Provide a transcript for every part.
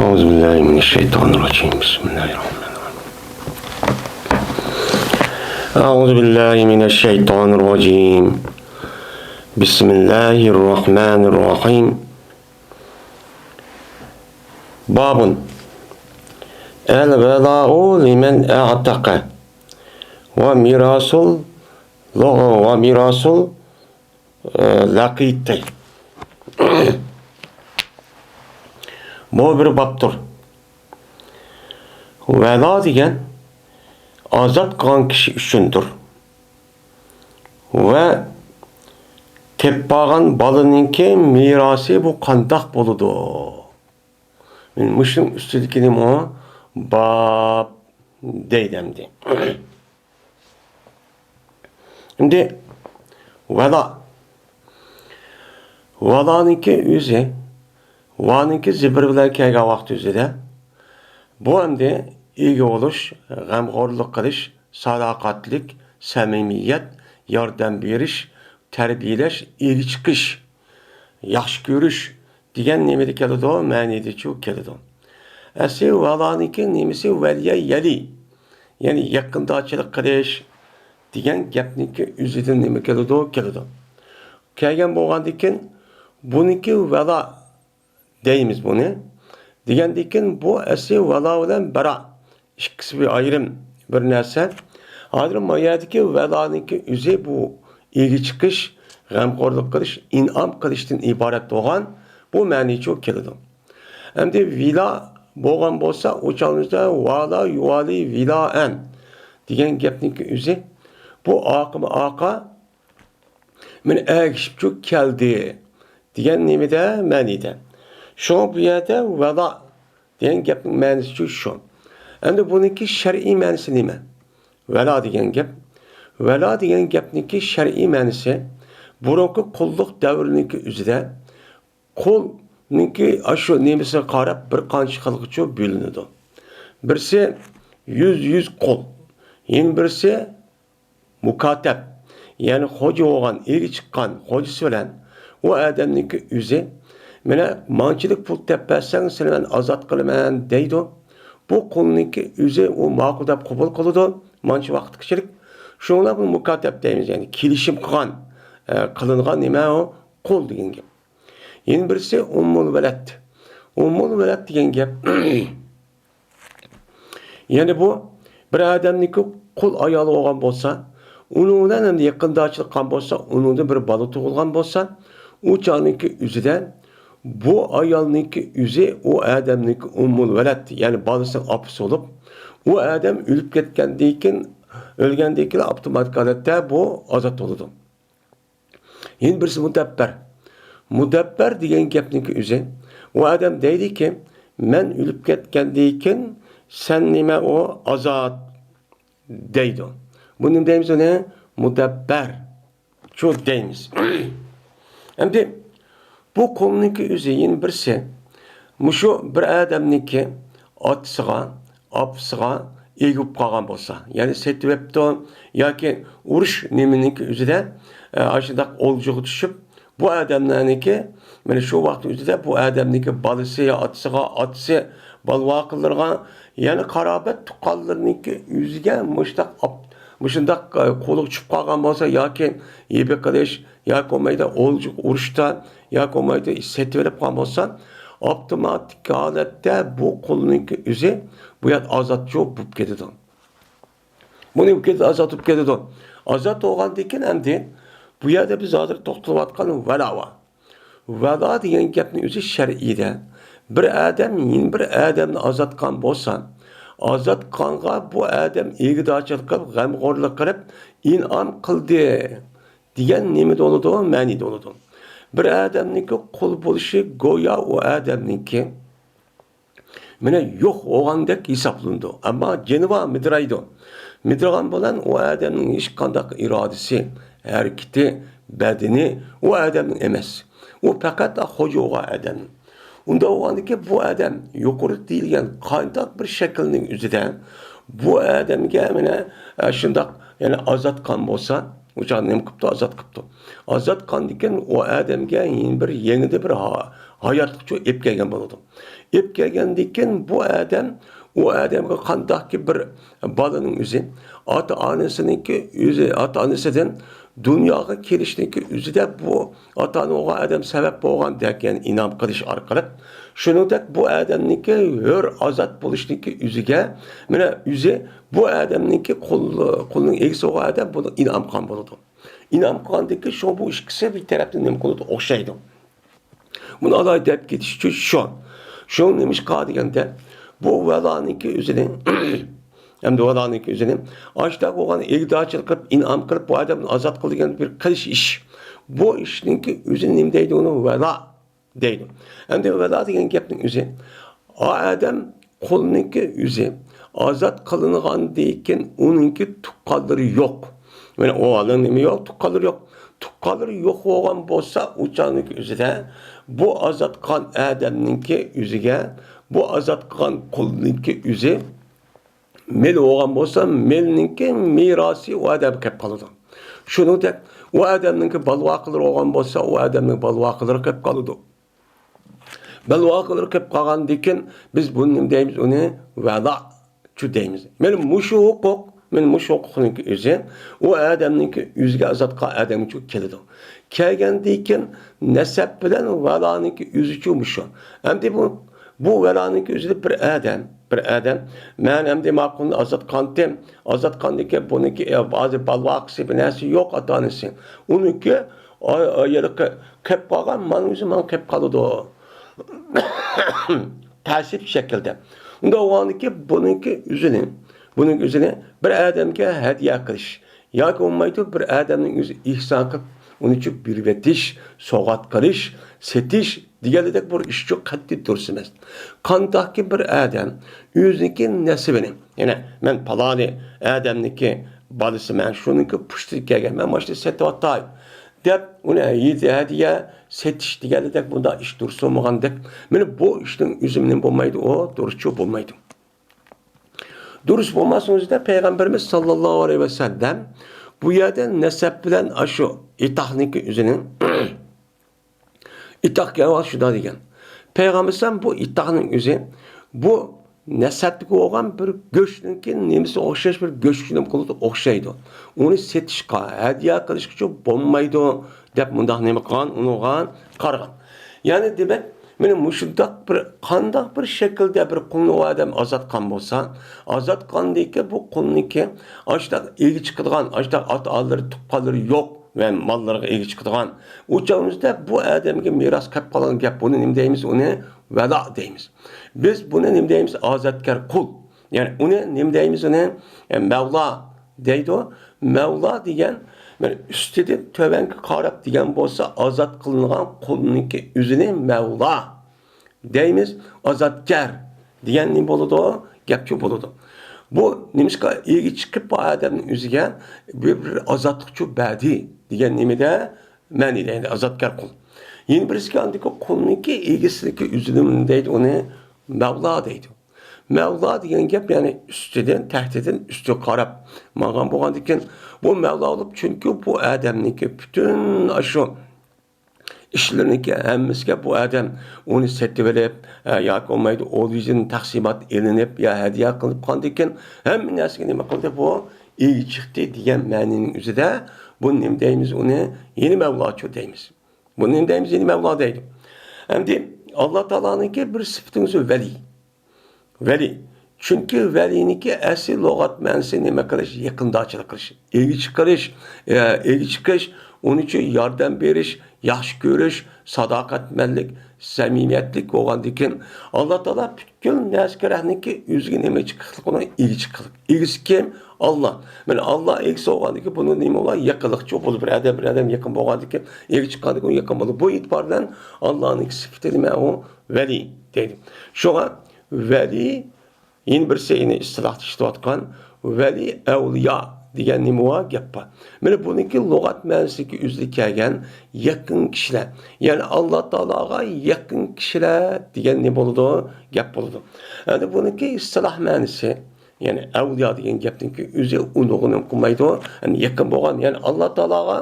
أعوذ بالله من الشيطان الرجيم بسم الله الرحمن الرحيم أعوذ بالله من الشيطان الرجيم بسم الله الرحمن الرحيم باب الولاء لمن أعتق وميراث لقيت. Bu bir baptır. Vela degan azat qilgan kishi uchundir. Va teppagan balaninki mirasi bu qandaq bo'ladi. Men mushum ustidagi nima bab deydimdi. Endi velaninki o'zi Vanınki zibir bilan kelgan vaqt o'zida bu endi ega bo'lish, g'amxo'rlik qilish, sadoqatlik, samimiyat, yordam berish, tarbiyalash, eli chiqish, yaxshi ko'rish degan nimada keladi, ma'nida shu keladi. Asli valaniki nimasi valiya yali, ya'ni yaqindochilik qilish degan gapniki o'zidan nima keladi? Kelgan bo'lgandan buniki vala deymiz bunu. Degandan bu asli vala bilan bara ikkisi bir ayrım bir narsa. Hozir mayadagi valaniki o'zi bu ega chiqish, g'amxo'rlik qilish, in'om qilishdan iborat bo'lgan bu ma'noga keladi. Endi vila bo'lgan bo'lsa, o'chamizda vala yuvali vilaan degan gapniki o'zi bu oqa men agishib keldi degan nimada ma'nida. Şu bu yerde vela degan gapning ma'nosi shu. Endi buniki shar'iy ma'nosi nima? Vela degan gap. Vela degan gapniki shar'iy ma'nosi burungi qulluq davriniki o'zida qo'lniki ashu nimasiga qarab bir qancha xilgacha bo'linadi. Birisi 100 qo'l, yana birisi mukatab, ya'ni xo'ja bo'lgan, eri chiqqan xo'jasi bilan u odamniki o'zi Mene mançilik pul teppersen seni ben azat kılımen deydi. Bu kulunki üzü o makul dep kabul kılıdı. Mançı vakit kişilik. Şunlar bu mukatep deyimiz yani. Kilişim kılıngan nime o kul deyen gep. Yeni birisi ummul veled. Ummul veled deyen gep. Yani bu bir adamniki kul ayalı olan bolsa, onundan hem de yakındaçılık kan bolsa, onundan bir balı tuğulgan bolsa, o canınki üzüden bu ayalniki yüzü o adamniki ummul veled yani balısının apısı olup o adam ölüp ölgendeyken avtomatik halatda bu azat oludu. Yine birisi mudabber. Mudabber degan gapniki yüzü o adam deydi ki men ölüp ketgendeyken sen nime o azat deydi. Bunun deyimiz o ne? Mudabber. Çok deyimiz. Hem bu konunki üzerine birisi, muşu bir adamniki atsıga, apsıga egip kalgan bolsa, yani setibepto, yaki uruş neminiki üzerine aşıdak olcuğu düşüp, bu adamlarniki, yani şu vakit üzerine bu adamniki balısı ya atsı balva kıldırgan, yani karabet tukallarniki üzerine muşundak koluk çıp kalgan bolsa, yaki yebe kılış, yaki olmayda olcuk uruşta, ya komayda setverip kalgan bolsa, otomatik halatda bu kulunki üzü bu yat azatçı bulup ketedi. Bunu azat bulup ketedi. Azat olgandan endi bu yerda biz hozir to'xtalib atgan vela var. Vela degan gapning o'zi shar'iyda bir adam yeni bir adamni azatgan bo'lsa, azatqanga bu adam egdochilik qilib, g'amxo'rlik qilib, in'om qildi degan nimada bo'ladi, ma'nida bo'ladi. Bir adamniki kul buluşu goya o adamniki mene yok oğandek hesaplandı. Ama cenva midraydı. Midragan bolan o adamın iş kandak iradesi, hareketi, bedeni o adamın emes. O fakat hoca o adam. Unda oğandaki bu adam yukarı değilgen kandak bir şeklinin üzerinden bu adamga mene şundak yani azat kan bolsa Uçan nem kıptı, azat kıptı. Azat kan diken o adamga bir yenide bir hayotlikcha ep kelgan bo'ladi. Ep kelgandan keyin bu odam u odamga qandaqki bir bolaning o'zi ota-onasiniki o'zi ota-onasidan dunyoga kelishniki o'zida bu ota-onaga odam sabab bo'lgan degan inom qilish orqali shuningdek bu odamniki hur ozod bo'lishniki o'ziga mana o'zi bu odamniki qo'lning egisi bo'lgan odam buni inom qilgan bo'ladi. Inom qilgandiki shu bu ikkisi bir tarafdan nima qiladi o'xshaydi. Buni alayda deb ketish uchun shu nima ish qiladi deganda bu valaniki o'zini hamda valaniki o'zini ashta bo'lgan egdochilik qilib inom qilib bu odamni ozod qilgan bir qilish ish. Bu ishninki o'zini nima deydi uni vala deydi. Hamda vala degan gapning o'zi odam qo'lniki o'zi ozod qilingandan keyin uningki tuqqanlari yo'q. Mana o odam nima yo'q, tuqqanlari yo'q. Tuqqanlari yo'q bo'lgan bo'lsa, uçaniki o'zida bu ozod qilgan odamninki o'ziga bu ozod qilgan qo'lniki o'zi mel bo'lgan bo'lsa, melninki merosi u odamga kelib qoladi. Shuningdek, u odamninki balvoqlari bo'lgan bo'lsa, u odamning balvoqlari kelib qoladi. Balvoqlari kelib qolgandan keyin biz buni nima deymiz? Uni va'da chu deymiz. Mana mushu huquq men mush huquqninki o'zi u odamninki o'ziga ozod qilgan odam uchun keladi. Kelgandan keyin nasab bilan valaniki o'zi uchun mushu. Endi bu valaniki o'zida bir odam men endi maqulni ozod qildim. Ozod qildiki buniki ba'zi balvoqsi binasi yo'q ota-onasi. Uniki ayirqa kelib qolgan, men o'zim kelib qoladi. Ta'sir shaklda. Unda o'g'aniki buniki buning o'zini bir odamga hadiya qilish yoki bo'lmaydi bir odamning o'zi ihson qilib uni uchun birvetish, sovg'at qilish, setish deganidek bir ish uchun qat'iy tursa emas. Qandaqki bir odam o'ziniki nasibini, ya'ni men paloni odamniki bolasi men shuniki pushtiga kelgan, men mana shu setyaptay deb uni hadiya setish deganidek bunda ish tursa bo'lgandek, meni bu ishning o'zimning bo'lmaydi, o durustchi bo'lmaydi. Durust bo'lmasin o'zida Peygamberimiz sallallohu alayhi ve sellem bu yerda nasab bilan shu itoqniki o'zini itoqga shunday degan. Peygamberimiz bu itoqning o'zi bu nasabga bo'lgan bir go'shtninki nemisi o'xshash bir go'shtni qilib o'xshaydi. Uni setishga, hadiya qilishga uchun bo'lmaydi deb mundaq nima qilgan, unga qaragan. Ya'ni demak meni mushundaq bir qandaq bir shaklda bir qulni odam ozod qilgan bo'lsa, ozod qildiki bu qulniki ashta egi chiqadigan, ashta ota-onalari, tuqqanlari yo'q va mollariga egi chiqadigan. O'chamizda bu odamga meros qolib qolgan gap buni nima deymiz? Uni valo deymiz. Biz buni nima deymiz? Ozodkor qul. Ya'ni uni nima deymiz? Uni Mavla deydi. Mavla degan men üstüde tövenki qarab degan bo'lsa ozod qilingan qulniki o'zini Mavla deymiz, ozodkor degan nima bo'ladi? Gapchi bo'ladi. Bu nimishqa egi chiqib bu odamning o'ziga bir ozodlikchi badi degan nimada ma'ni deydi, ozodkor qul. Yeni birisi andiki qulniki egisiniki o'zini deydi, uni Mavla deydi. Mevla degan gap yani üstüden, tehdidin üstü qarab mağan bo'lgandan keyin bu Mevla olup çünkü bu adamniki bütün şu işleriniki hammasiga bu adam onu settiverip yoki olmaydi o yüzden taksimat elinip ya hediye qilib qolgandan keyin hamma narsaga nima qildi bu iyi chiqdi degan ma'nining o'zida bu nima deymiz uni yeni Mevlachi deymiz. Bu nima deymiz yeni Mevla deydi. Endi Alloh taolaninki bir sifatingiz Veli. Çünkü veliniki asli lügat ma'nosi nima qilish, yaqindochilik qilish, egi chiqish, onun için yardım berish, yaxshi ko'rish, sadoqatmanlik, samimiyatlik bo'lgandan keyin Alloh taolo butkul naskarniki o'ziga nima chiqishligini egi chiqlik. Egisi kim? Allah. Men Allah egisi bo'lgandan keyin buni nima bo'lar? Yaqinlikchi bo'lib bir odam yaqin bo'lgandan keyin egi chiqqandan keyin yaqin bo'ladi. Bu e'tibordan Allohning sifati nima u? Veli deydi. Shunga veli yeni bir şeyini istilahda işleyotgan veli evliya degan nima gap bor. Mana buniki lug'at ma'nosida o'zida kelgan yaqin kishilar. Ya'ni Alloh taologa yaqin kishilar degan nima bo'ladi? Gap bo'ladi. Endi buniki istilah ma'nosi Yani evliya degan gapniki o'zi unug'ini qilmaydi. Yani yaqin bo'lgan, yani Alloh taologa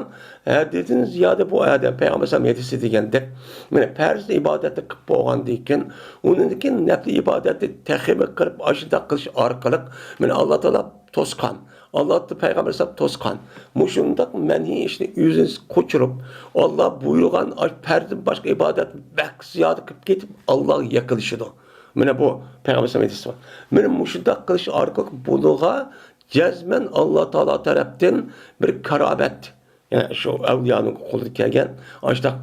haddan ziyoda bu odam payg'ambar sallam hadisi degandek, mana farz ibodatni qilib bo'lgandan keyin uniki nafli ibodatni tahimi qilib ashida qilish orqali mana Alloh taolo to'sqan. Allah Peygamber sallam toskan. Muşundak menhi işini yüzünüz koçurup Allah buyurgan perdin başka ibadet bek ziyade kıp getip Allah yakılışıdır. Mene bu Peygamber sallam edisi var. Mene muşundak kılışı arkalık buluğa cezmen Allah Teala taraftan bir karamet. Yani şu evliyanın kolu kelgen. Açta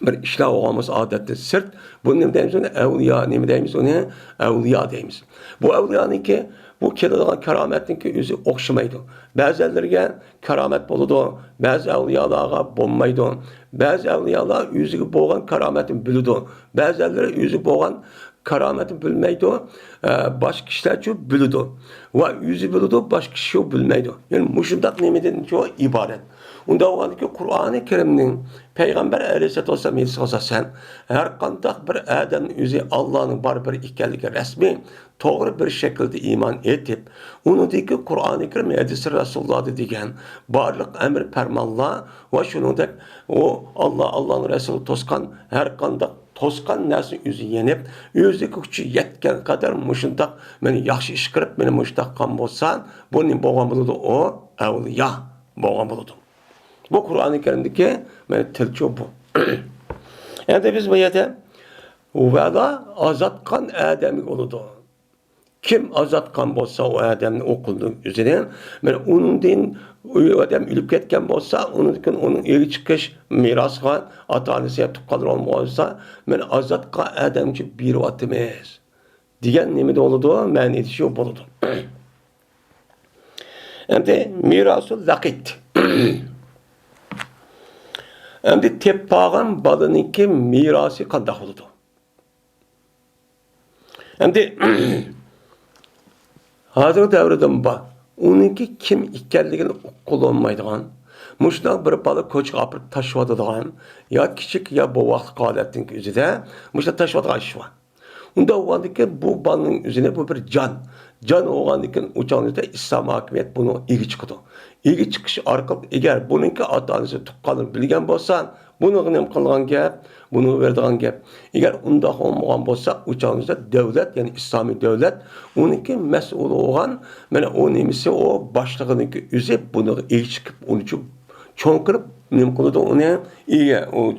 bir işler olmamız adette sırt. Bunu ne deyimiz ona? Evliya. Ne deyimiz ona? Evliya deyimiz. Bu evliyanın ki bu keladigan karametninki o'zi o'xshamaydi. Ba'zilarga karamet bo'ladi, ba'zi avliyolarga bo'lmaydi. Ba'zi avliyolar o'ziga bo'lgan karametni biladi. Ba'zilari o'zi bo'lgan karametni bilmaydi, boshqa kishilarcha biladi. Va o'zi biladi, boshqa kishi bilmaydi. Ya'ni mushundaq nimadan iborat. Unda o'g'andiki Qur'oni Karimning Payg'ambar alayhisolatu vasallam asosan har qanday bir odamning o'zi Allohning baribir ekanligi rasmiy to'g'ri bir shaklda iymon etib, unidagi Qur'oni Karim hadisi Rasululloh degan barliq amr farmonlar va shuningdek u Allohning Rasuli to'sqan har qanday to'sqan narsani o'zi yenib, o'zidagi kuchi yetgan qadar mushundaq meni yaxshi ish qilib, meni mushundaq qilgan bo'lsa, buning bo'lgan bo'ladi o avliyo bo'lgan bo'ladi. Bu Kur'an-ı Kerim'deki tilço bu. Yani biz bu yerde vela azatkan Adem'i oludu. Kim azatkan olsa o Adem'in okulduğu üzerine, onun din Adem ölüp ketken olsa, onun eli çıkış mirasına atanesi yaptık kalır olmazsa, azatkan Adem'ci bir vatimiz. Diyen nemi de oludu, men edişiyor buludu. Hem de mirası lakit. Endi teppağın balınınki mirası qandaq oldu. Endi hazır davrdan bak, onunki kim ekanligini uqulolmaydigan, muşunaq bir balı koçuq apırıp taşıvadıgan, ya kichik ya bu vaqt qolatning o'zida muşunaq taşıvadıgan ish var. Unda o'g'andiki bu balning o'zine bu bir can. Can o'g'andiki o'changizda islom hokimiyat buni egi chiqadi. Egi chiqish orqali agar buningki ota-onasi tuqqanini bilgan bo'lsa, buni nima qilgan gap, buni berdigan gap. Agar unda bo'lmagan bo'lsa, o'changizda davlat, ya'ni islomiy davlat, uningki mas'ul bo'lgan, mana u nimasi o boshlig'iniki o'zi buni egi chiqib, uni cho'ng qilib nima qiladi uni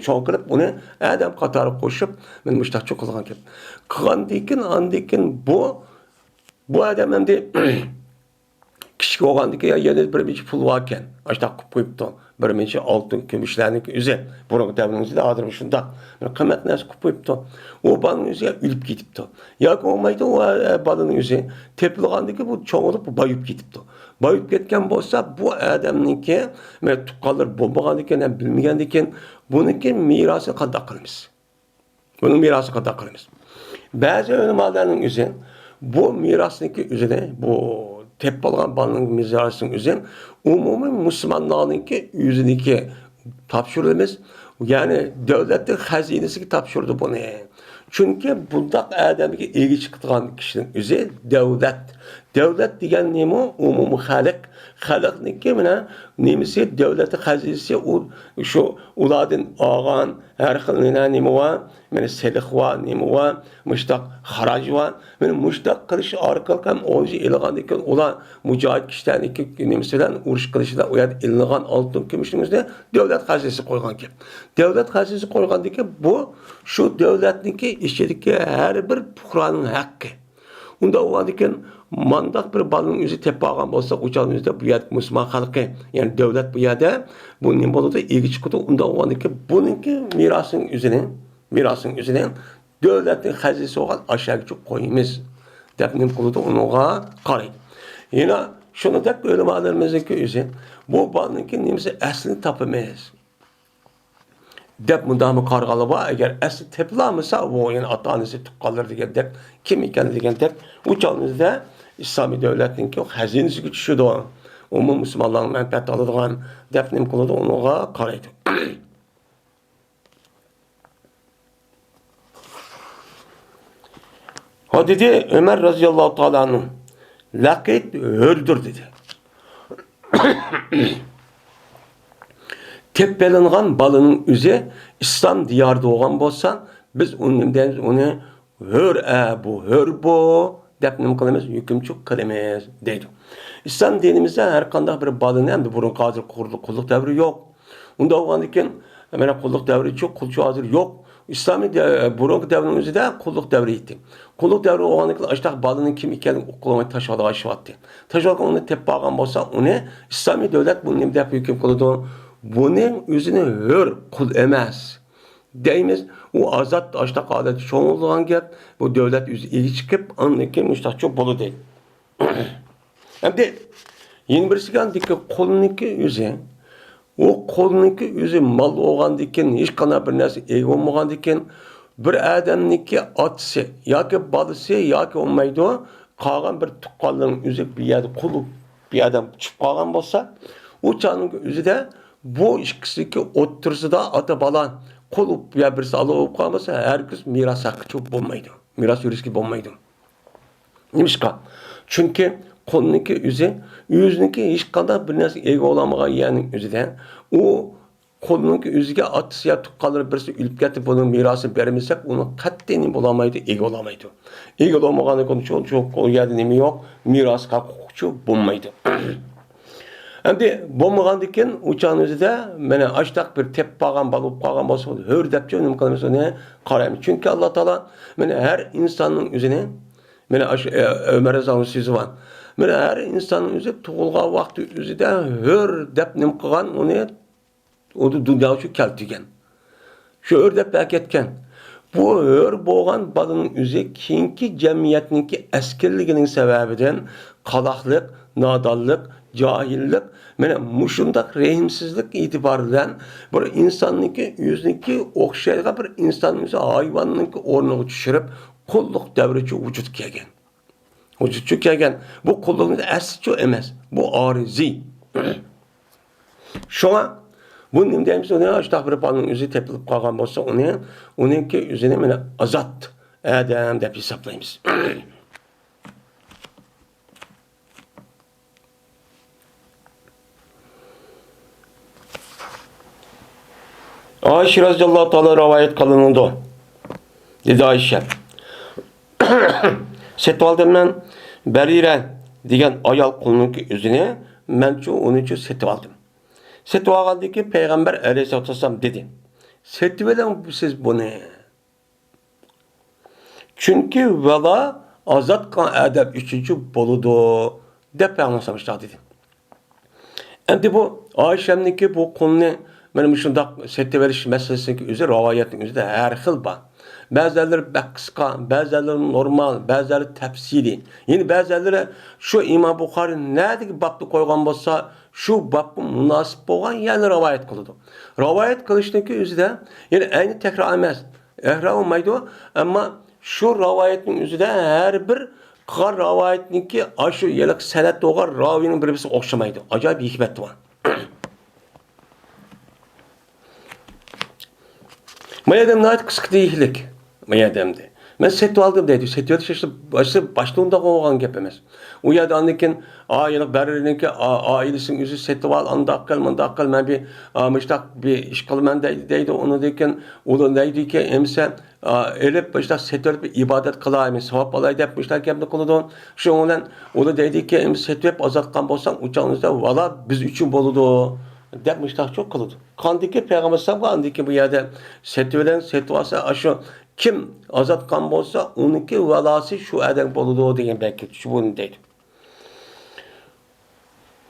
cho'ng qilib uni adam qatori qo'shib men mushtaqcha qilgan gap. Qilgandan bu adam endi kichik bo'lgandiki yana bir necha pul bor ekan. Ashtaq qilib qo'yibdi. Bir necha oltin kumushlarniki o'zi. Burun davrimizda hozir shunda qimmat narsa qilib qo'yibdi. U bolaning o'ziga o'lib ketibdi. Yoki bo'lmaydi u bolaning o'zi tepilgandiki bu cho'ng'ilib boyib ketibdi. Boyib ketgan bo'lsa bu odamniki men tuqqanlar bo'lmagandikan ham bilmagandikan buniki merosi qanday qilamiz? Buning merosi qanday qilamiz? Ba'zi ulamolarning o'zi bu merosniki o'zida bu tep olgan balının mirasının özü umumi Müslümanlarınki yüzündeki tapşırılmış. Yani devletin hazinesi tapşırdı bunu. Çünkü bundak adamki ilgi çıktıran kişinin özü devlet. Devlet diyen neymi? Umumi halk. Halkınki nemisi devletin hazinesi şu uladın ağan her kılına neymi var? Yani selik var, neymi var? Müştak harac var. Yani müştak kılışı arkalık hem oğuzcu ilgandaki olan mücahit kişilerindeki nemisinden uğruş kılışı da uyad ilgan altın kümüşlüğümüzde devlet hazinesi koygan ki. Devlet hazinesi koygandaki bu şu devletindeki işçideki her bir puhranın hakkı. Onda oğandaki mandak bir balının yüzü tepe ağam olsa uçağın yüzde bu yerde Müslüman halkı yani devlet bu yerde bu ne buludu ilgi çıkıdı. Onda oğandaki bununki mirasın yüzüne devletin hazinesi olan aşağı küçük koyumuz. Depnim kuludu onuğa qaraydı. Yine şunu da ölümalarımızdaki yüzü bu balınki nemisi əslini tapımız. Dep mundamı qarğalı var. Eğer əsli tepilamısa o yani ata-anası tuqqalır degan dep kim ekan degan dep uçağınızda İslami devletinki hazinesi küçüşüdü o. Umum Müslümanların menfaat alıdığan depnim kuludu onuğa qaraydı. O dedi Ömer radıyallahu ta'ala anh'ın Lakit öldür dedi. Teppelengan balının üzü İslam diyarda olgan bolsa biz onu hör bu dep nim kılımız hükümçük kılımız deydi. İslam dinimizde her kandak bir balını hem de burun hazır kulluk devri yok. Unda olgandiken hemen kulluk devri çok, kulçu hazır yok. İslami burun devrinin özü de kulluk devri gitti. Kulluk devri olgandiken açtak balının kim iken okulamay taşvadı aşıvattı. Taşvadı onu teppe algan bolsa onu İslami devlet bunu nim dep hüküm kılıdı. Bunun özünü hör kul emez. Deyimiz o azat açtak adeti çoğunluğun gep bu devlet yüzü iyi çıkıp anlıkın müştak çok bolu değil. Hem de yeni birisi geldi ki kolununki yüzü o kolununki yüzü mal olgan diken hiç kana bir nersi iyi olmagan diken bir adamniki atsı ya ki balısı ya ki olmaydı o kalan bir tukalının yüzü bir yerde kolu bir adam çıkıp kalan bolsa o çağının yüzü de bu ikisindeki otursa da ata balan kolup ya birisi alıp kalmasa herkes miras hakkı çok bulmaydı. Miras yürüyüşü bulmaydı. Nimişka? Çünkü konununki yüzününki hiç kadar bir nasıl ego olamağa yani yüzüden o konununki yüzüge atısıya tukkalır birisi ülüp getirip onun mirası vermesek onu katlenin bulamaydı, ego olamaydı. Ego olamağını konu çok o yerde nemi yok, miras kakukçu bulmaydı. Hem de bulmagan diken uçağın özü de mene açtak bir tep bağan balıp bağan bolsa hör depçe önüm kalmışsa ne karayım. Çünkü Allah Teala mene her insanın üzerine mene Ömer Ezan'ın sözü var. Mene her insanın üzerine tuğulga vakti üzerinde hör dep nim kılan o da dünya şu keltigen. Şu hör dep beketken. Bu hör boğan balının üzerine kinki cemiyetninki eskerliginin sebebinden kalaklık, nadallık, cahillik, mene muşundak rehimsizlik itibarından bir insanınki yüzünki okşayga bir insanımızı hayvanınki ornunu düşürüp kulluk devrici vücut kelgen. Vücut kelgen. Bu kulluğun esçi emez. Bu arizi. Şuna bunun imdeyimiz onu açtak bir balının yüzü tepilip kalkan bolsa onunki yüzüne mene azat Adem dep hesaplayımız. Ayşe radıyallahu ta'ala rivayet kılındı. Dedi Ayşe. Setvaldım ben Berire degan ayol qulunki yüzüne men onu setib aldım. Setib algandan keyin Peygamber Aleyhisselatü Vesselam dedi. Setib edin siz bunu. Çünkü vala azat kan adab üçüncü boludu. De Peygamber dedi. Endi bu Ayşe'ninki bu konunu benim şundak setib veriş meselesindeki üzere rivayetinin üzerinde her xil var. Bazıları kıska, bazıları normal, bazıları tefsiri. Yani bazıları şu İmam Bukhari neredeki babı koygan bolsa şu babı münasip olan yani rivayet kıldı. Rivayet kılıştaki üzerinde yani aynı tekrar emez. Ehra olmaydı o ama şu rivayetin üzerinde her bir kar rivayetindeki aşı yelek senet doğar ravinin birbirisi okşamaydı. Acayip bir hikmet var. Mayadem nait kısık değillik. Mayademdi. Ben setü aldım dedi. Setü işte başlığında koygan gep emez. O yerde andikin ayılık beririnki ailesinin yüzü setü al andakkal men bir mıştak bir işgal men deydi onu deyken o deydi ki emse elip başta setü bir ibadet kılayım sevap alay dep mıştak yaptı kılıdı. Şu olan o da deydi ki emse setü hep azatkan bolsan uçağınızda valla biz üçün boludu. Dep mıştak çok kılıdı. Kandiki Peygamber sallallahu andiki bu yerde setülen setvası aşı kim azat kan bolsa onunki valası şu adam boludu degan belki şu bunu deydi.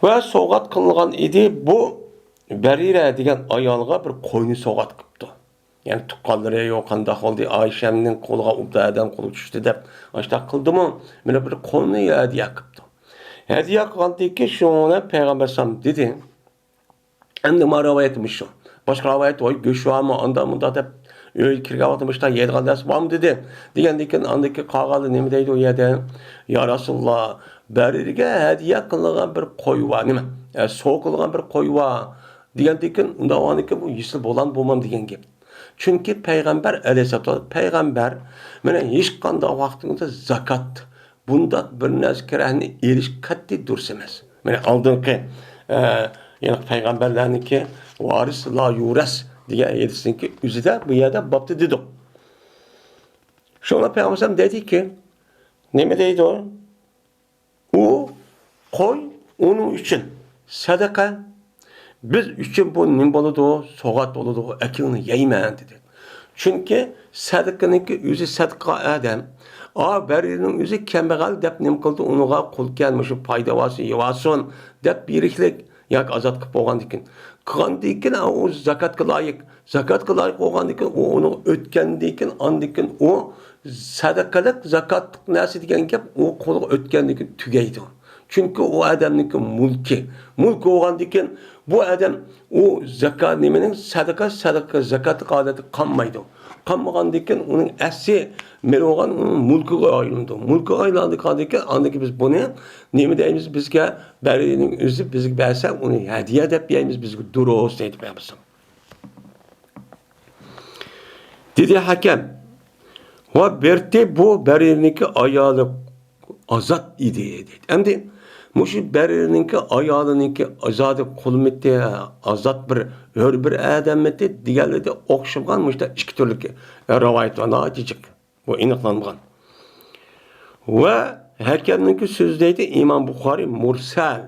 Ve soğat kılıngan idi bu Berire degan ayolga bir koyunu soğat kıptı. Yani tuqqanlары yok kanda oldu Ayşe'nin koluga ubdadan kolu düştü dep açta kıldı mı? Mene bir koyunu hediye kıptı. Hediye kılındaki şuna Peygamber sallallahu dedi. Endi rivayetmiş şu. Başka rivayet o göç var mı anda dep öyle kirgavatmışlar yediğin ders var mı dedi. Digendeki andaki kağalı nemi deydi o yerde. Ya Resulullah Berirge hediye kılıngan bir koyu var nime? Soğuk kılıngan bir koyu var. Digendeki onda o andaki bu yisil bolan bulmam diyen gibi. Çünkü Peygamber Aleyhisselatü Peygamber mene hiç kanda vaktinde zakat bunda bir nazkarani eriş qat'i dursa emas. Mana oldingi yani payg'ambarlarniki varis la yuras degan ayetsinki o'zida bu yerda bobda dedi. Şuna Peygamber dedi ki, ne deydi o? O koy onun için sadaka, biz için bu ne boludu, soğat boludu, ekilini yeymen dedi. Çünkü sadakanınki özü sadaka adam, berinin özü kembegal dep nim kıldı, onuğa kul gelmiş, payda vası, yevasın, dep biriklik, yak azat kıp oğan dikin. Kıgan dikin, o zakatga layık. Zakatga layık oğan dikin, o onu ötken dikin, an dikin, o sadakalık, zakatlık nasi diken gap, o kolu ötken dikin tügeydi. Çünkü o adamniki mulki. Mulki oğan dikin, bu adam o zakat nemenin sadaka, zakatlık adeti kanmaydı. Kanmagan dikin, onun esi meroğan onun mulki ayrıldı. Mulki ayrıldı dikin, andaki biz bunu nemi deyimiz bizge berinin özü bizge berse onu hediye edip yeyimiz bizge duruş deyip yapsın. Dedi hakem, ve berti bu berininki ayalı azat idi dedi. Hem de muşu berininki ayalınınki azadı kulmetti azat bir adam etti diğerleri okşagan muşta iki türlü rivayet var acıcık. Bu inaklanmagan. Ve hakemninki sözdeydi İmam Bukhari mursal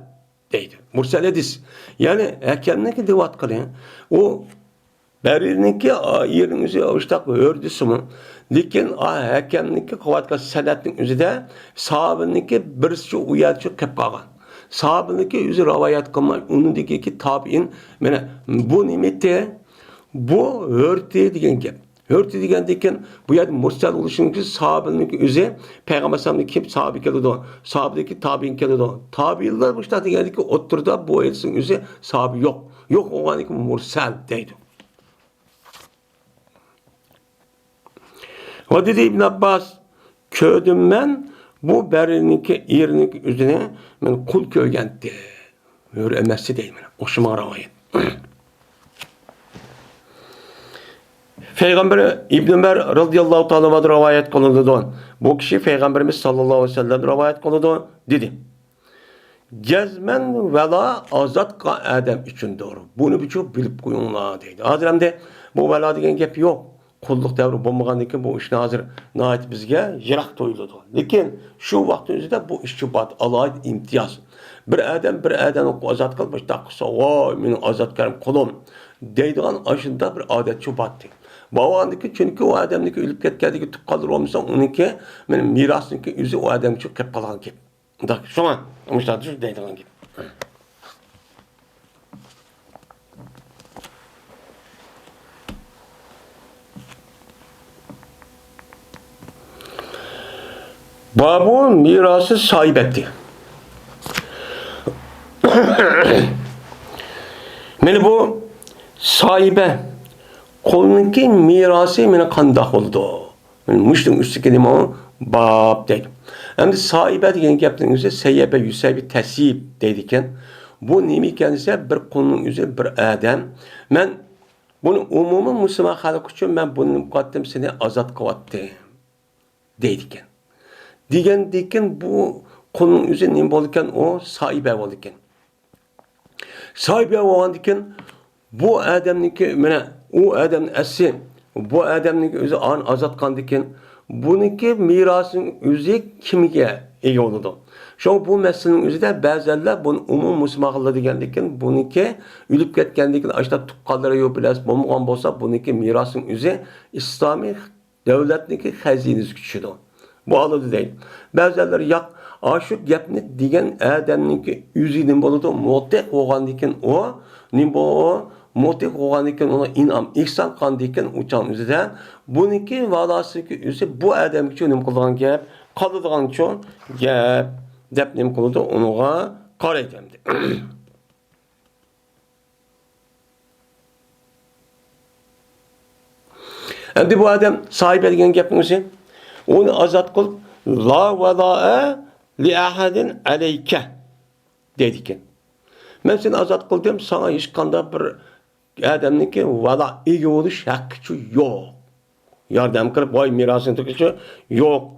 deydi. Mursal hadis. Yani hakemninki devat kılıyor. O berininki yerinizi avuçtak ördüsü mü? Lekin hakemninki kıvatka sanatning özüde sahabiniki birisi uyarchi kep qolgan. Sahabiniki özü rivayet qilmay, uningiki tabiin mana bu nimete bu hörti degan gap. Hörti degandan bu yer mursal bo'lishini sahabiniki özü payg'ambar sallallohu kim sahabi keladi. Sahabidagi tabiin keladi. Tabiinlar bu ishda degandiki o'ttirda bu ayetsin özü sahabi yo'q. Yo'q o'g'aniki mursal deydi. O dedi İbn Abbas, köydüm ben bu berininki yerininki üzerine ben kul köygendi. Öyle emesi değil mi? Oşuma rivayet. Peygamber İbn Ömer radıyallahu ta'ala rivayet kılındı. Bu kişi Peygamberimiz sallallahu aleyhi ve sellem rivayet kılındı. Dedi. Gezmen vela azat adam için doğru. Bunu birçok bilip koyunlar dedi. Hazırımda bu vela degen gap yok. Kulluk devri bo'lmagandan bu ishni hozir nihoyat bizga yiroq tuyuladi. Lekin shu vaqt o'zida bu ishchibat alohida imtiyoz. Bir odamni ozod qilib taqsa, "Voy, mening ozodkarim qulim" deydigan ashunda bir odatchi batdi. Bavandiki chunki u odamniki o'lib ketgandiki tuqqanlar bo'lmasa, uniki men merosniki o'zi u odamga kelib qolgan gap. Unda shuna mushtadir deydigan gap. Babun mirası sahip etti. Meni bu sahibe kolunki mirası meni qandaq oldu. Müştüm üstü kelime bab deydi. Hem de sahibe degan gapning o'zi sayyebe yusabi tasib deydikan. Bu nima ekansa bir qonun o'zi bir adam. Men buni umumiy musulmon xalq uchun men buni muqaddim seni ozod qilyapti deydikan. Degan bu qonun o'zi nima bo'lgan o sahibe bo'lgan. Sahibe bo'lgandan bu odamniki mana u odam asli bu odamniki o'zi an ozod qilgandan buniki mirosning o'zi kimga ega bo'ladi? Şu bu meselenin o'zida ba'zilar buni umum musulmonlar degandan buniki o'lib ketgandan ashta tuqqanlari yo'q bilasiz bo'lmagan bo'lsa buniki mirosning o'zi islomiy davlatniki xazinasi tushadi. Bu alıdı değil. Bazıları yak aşık gapni degan adamniki o'zining bo'ladi, mutlaq bo'lgandan o nimbo mutlaq bo'lgandan ona in'om ihson qilgandan uchun o'zida buniki valasiki o'zi bu odam uchun nim qilgan gap, qoladigan uchun gap deb nim qiladi, unuga qaraydi. Endi bu adam sahibi degan gapning o'zi onu azat kılıp la vela'e li ahadin aleyke dedikken. Ben seni azat kıldım sana hiç kanda bir adamniki vela iyi oluş hakkı yok. Yardım kılıp vay mirasını tıkışı yok.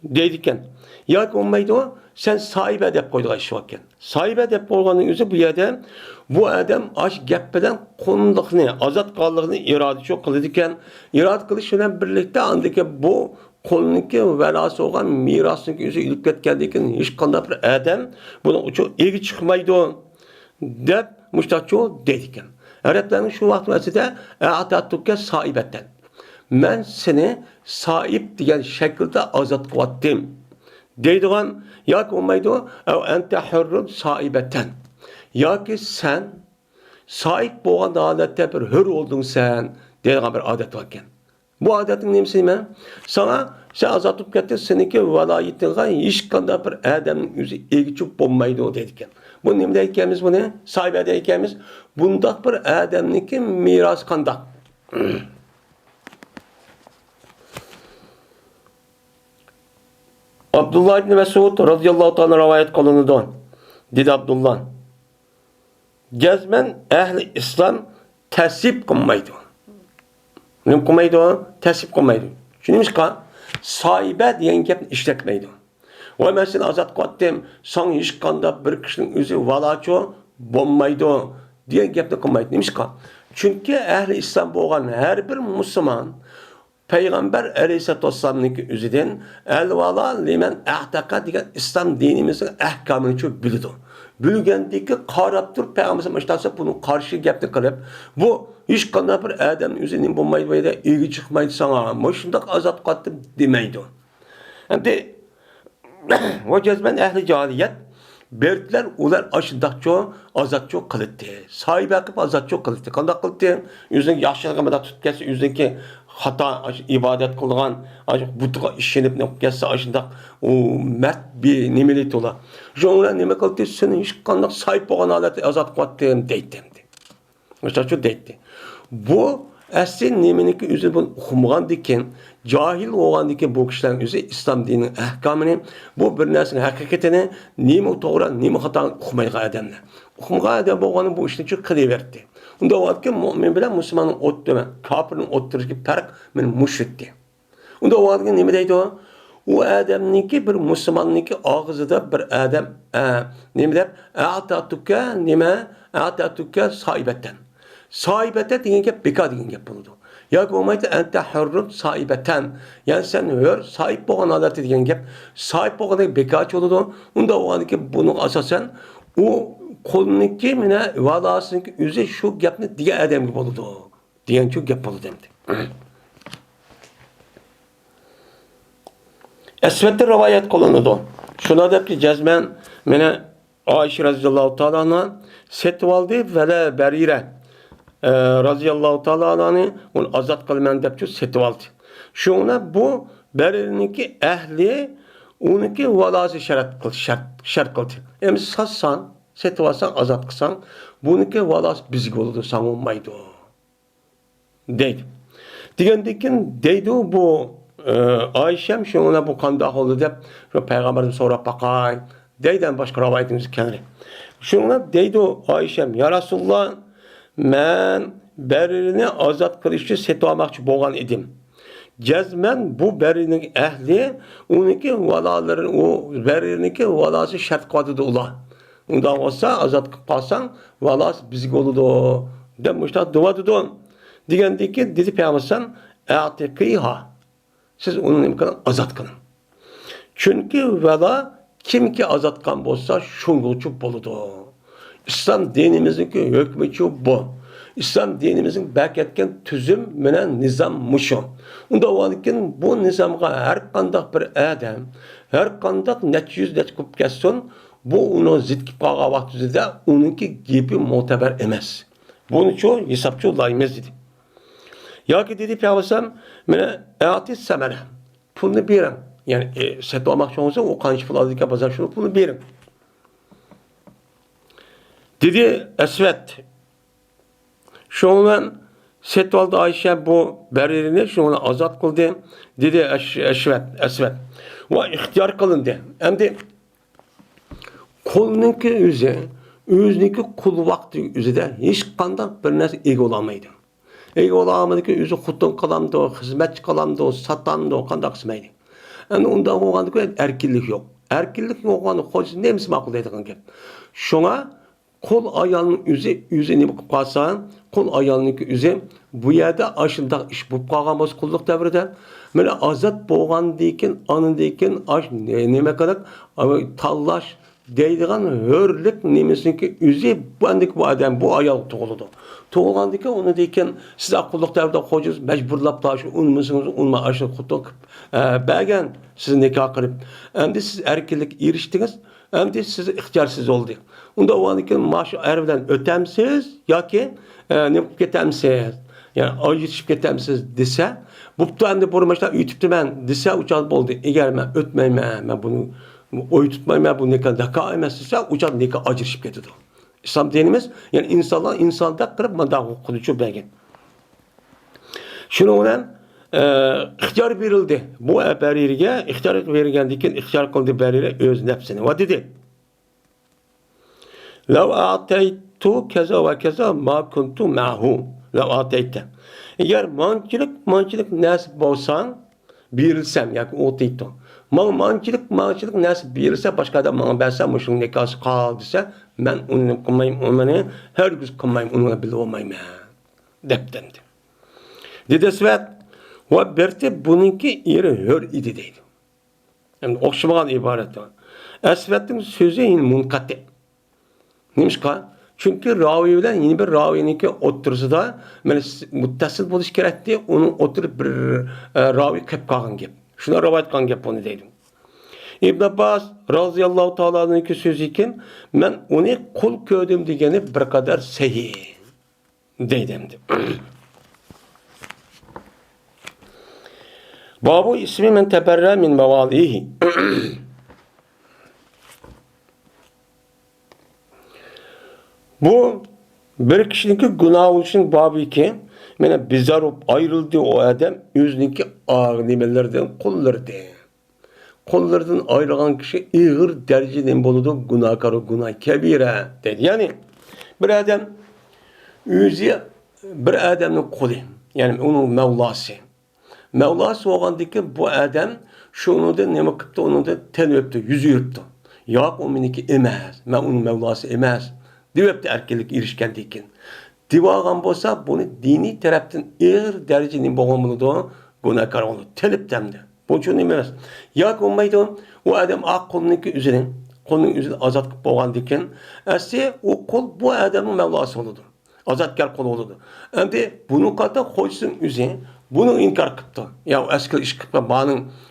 deydiken. Yoki olmaydi o, sen sahibe deb qo'ydilar shu ekan. Sahibe deb qo'yganning o'zi bu yerda bu odam ash gap bilan qo'nliqni, ozod qonliqni iroda qiladi ekan. Iroda qilish bilan birlikda andiki bu qo'lniki valasi bo'lgan merosniki o'zi ilib ketgandan keyin hech qanday bir odam buni uchun egi chiqmaydi deb mushtacho deydi ekan. Arablarning shu vaqt vasida atatuka saibatan. Men seni sahip degan shaklda ozod qilyaptim. Deydigan yoki olmaydi o ente hurrun saibatan. Yoki sen sahip bo'lgan holatda bir hur oldun sen deydigan bir odat var ekan. Bu odatning nimasi nima? Sana sen ozod bo'lib ketding, seniki viloyatingga hech qanday bir odamning o'zi egichib bo'lmaydi deydi ekan. Bu nima deyotganmiz buni? Sahiba deyotganmiz. Bundaq bir odamniki merosi qandoq? Abdullah ibn Mesud radıyallahu ta'ala rivayet kılındı. Dedi Abdullah. Gezmen ehli İslam tesip kılmaydı. Ne kılmaydı o? Tesip kılmaydı. Şunuymuş ki sahibe diyen gap işletmeydi. O mesela azat kılattım. Sen hiç kanda bir kişinin özü valaço bommaydı diyen gap de kılmaydı. Neymiş ki? Çünkü ehli İslam boğan her bir Müslüman Peygamber Aleyhisselatü Vesselam'nın özüden el-vala limen ahtaka degan İslam dinimizin ahkamını çok bildi. Bilgendeki qarab turib Peygamberimiz başlasa bunun karşı gapni qilib, bu hech qanday bir odamning o'zining bo'lmaydi va egi chiqmaydi sana. Shundoq azod qatib demaydi. Endi va jazman ahli jahiliyat Bertler ular aşındakço azatço qildi. Sahiba qilib azatço qildi. Qanday qildi? O'zining yaxshiligini bilan tutib kelsa, o'ziniki xato ibodat qilgan, butga ishonib kelsa, aşındaq u mard bir nimeli to'la. Jonlar nima qildi? Seni hech qanday sahib bo'lgan holatda azat qildim deydi. O'shacha deydi. Bu asli nimeniki o'zi bunu uqmagandikin, cahil bo'lgandikin bu kishilarning o'zi islom dinining ahkomini, bu bir narsaning haqiqatini nima to'g'ri, nima xato uqmaydigan odamlar. Uqmagan odam bo'lgani bu ishni qilaverdi. Unda vaqtki mo'min bilan musulmonning o'tdimi, kofirning o'ttirishga farq men mushrikdi. Unda vaqtki nima deydi o? U odamniki bir musulmonniki og'zida bir odam nima deb atatuka saibatan. Saibete degan gap bekor degan gap bo'ladi. Yoki bo'lmaydi anta hurrun saibatan. Ya'ni sen hur sahib bo'lgan holatda degan gap sahib bo'lganda bekorchi bo'ladi. Unda bo'lganki buning asosan u qo'lniki mana vadosiniki o'zi shu gapni degan odamga bo'ladi. Degan shu gap bo'ladi endi. Asvatda rivoyat qilinadi. Shuna debki jazman mana Oysha roziyallohu ta'ala anha setib oldi va barira raziyallohu ta'ala anhani onu azat qilman deb setib oldi. Shuna bu bariniki ahli uniki valosi shart qildi. Endi satsan, setib olsan, azat qilsan, buniki valosi bizga bo'ladi, san olmaydi. Deydi. Degandan deydi bu Ayşem şuna bu qandoq oldu deb payg'ambardan so'rab baqay. Deydan boshqa rivoyatimiz keladi. Shuna deydi Ayşem, ya Rasululloh, men baririni azat qilishni setib olmoqchi bo'lgan edim. Jazman bu barining ahli uniki valolarini, u bariniki valosi shart qildi ular. Undan olsa azat qilib qolsang, valos bizga bo'ladi deb mushtaq duo dedi. Degandiki dedi payg'ambar atiqiha. Siz onu nima qiling? Azat qiling. Chunki valo kimki azat qilgan bo'lsa, shunga bo'ladi. İslam dinimizdeki hükmü bu. İslam dinimizin bak etken tüzüm bilen nizam muşu. Unda olarken bu nizamga her kandak bir adam, her kandak net yüz net kup kessin, bu onu zitkip kağa vaktinde onunki gibi muteber emez. Bunun çoğu hesapçı olayımız dedi. Ya ki dedi Peygamber mene eatis semene. Pulunu birim. Yani set olmak için olsa o kanç pul aldık yapacak şunu pulunu birim. Dedi Esvet. Şundan set oldu Ayşe bu beririni şunu azat kıldı. Dedi Esvet. Ve ihtiyar kılındı. Hem de kolununki özününki kul vakti üzerinde hiç kandak bir nerse ego olamaydı. Ego olamadı ki özü xutun kalamdı, hizmetçi kalamdı, satandı, kandak ismaydı. Yani unda olganda erkinlik yok. Erkinlik olganda hocası neymiş makul deydiğin gap. Şuna kol ayağının yüzüne bakıp kalsan, kol ayağının yüzü bu yerde aşında iş bu kalgamaz kulluk devrede. Böyle azat boğan deyken, anın deyken aş neme kadar tallaş deydiğin hörlük nemesinki yüzü bu adam bu ayağı toğuludu. Toğulgandaki onu deyken siz kulluk devrede hocuz mecburlap taşı unmusunuz, unma aşı kutluk belgen siz nikah kırıp. Endi siz erkinlik eriştiniz. Endi siz ihtiyarsız oldu. Unda o anki maaşı ervden ötemsiz ya ki ne ketemsiz. Yani ayırışıp ketemsiz dese bu endi burmaşlar ütüptü ben dese uçal oldu. Eğer ben ötmeyme ben bunu oy tutmayma bu ne kadar dakika emezse uçal ne kadar ayırışıp getirdi. İslam dinimiz yani insanlar insanda kırıp mandak okuduğu belgen. Şunu olan ihtiyar verildi. Bu beririga ihtiyar verilgandikin ihtiyar qildi beriri öz nafsini. Va dedi. Law ataytu kaza va kaza ma kuntu ma'hu. Law atayta. Eğer mançılık nasip bolsan berilsem yani o deydi. Mançılık nasip berilse başka adam bana bersem şunun nekası kaldıysa ben onu kılmayım onu her gün kılmayım onu bile olmayım deptendi. Dedi Svet ve berti bununki iri hör idi deydi. Yani okşamagan ibaret var. Esvet'in sözü yine munkati. Neymiş ka? Çünkü ravi bilen yeni bir ravininki otursa da muttasil buluş gerekti. Onun oturup bir ravi kep kalgan gep. Şuna rivayet kalgan gep onu deydim. İbn Abbas razıyallahu ta'ala'nınki sözü iken ben onu kul köydüm degeni bir kadar sahih deydim. Babu ismi men teberra min mevalihi. Bu bir kişinin günahı için babı ki yani bizar ayrıldı o adam yüzündeki ağır nimelerden kullardı. Kullardan ayrılan kişi ağır dereceden buludu günahkarı günah kebire dedi. Yani bir adam yüzü bir adamın kulu yani onun Mevlası. Mevlası olgandaki bu adam şunu da ne vakıpta onu da ten öptü, yüzü öptü. Yok o meniki emez. Ben onun Mevlası emez. Diyöptü erkelik erişkendeyken. Divagan bolsa bunu dini taraftan ağır derecenin boğulmalı da günahkar oldu. Telip demdi. Bu çok emez. Yok olmaydı o adam ak kolununki üzerine azat boğandayken aslında o kol bu adamın Mevlası oldu. Azatkar kol oldu. Endi bunun kata hoşsun üzerine bunu inkar kıptı. Ya eski iş kıptı.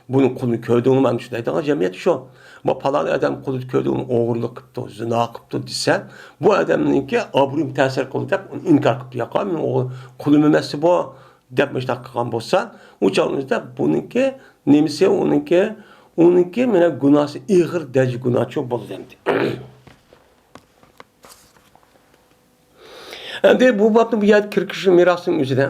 Bunun kulunu köydüğünü ben düşündüm. Ama cemiyet şu. Bu falan adam kulu köydüğünü oğurluk kıptı, zina kıptı dese bu adamınki abrim tesir kılacak inkar kıptı. Ya kamin o kulü memesi bu depmişler kıkan bolsa uçağımızda bununki nemisi onunki mene günahsı ağır derece günah çok bol demdi. Endi bu batı bu yer kirkişi mirasın üzerine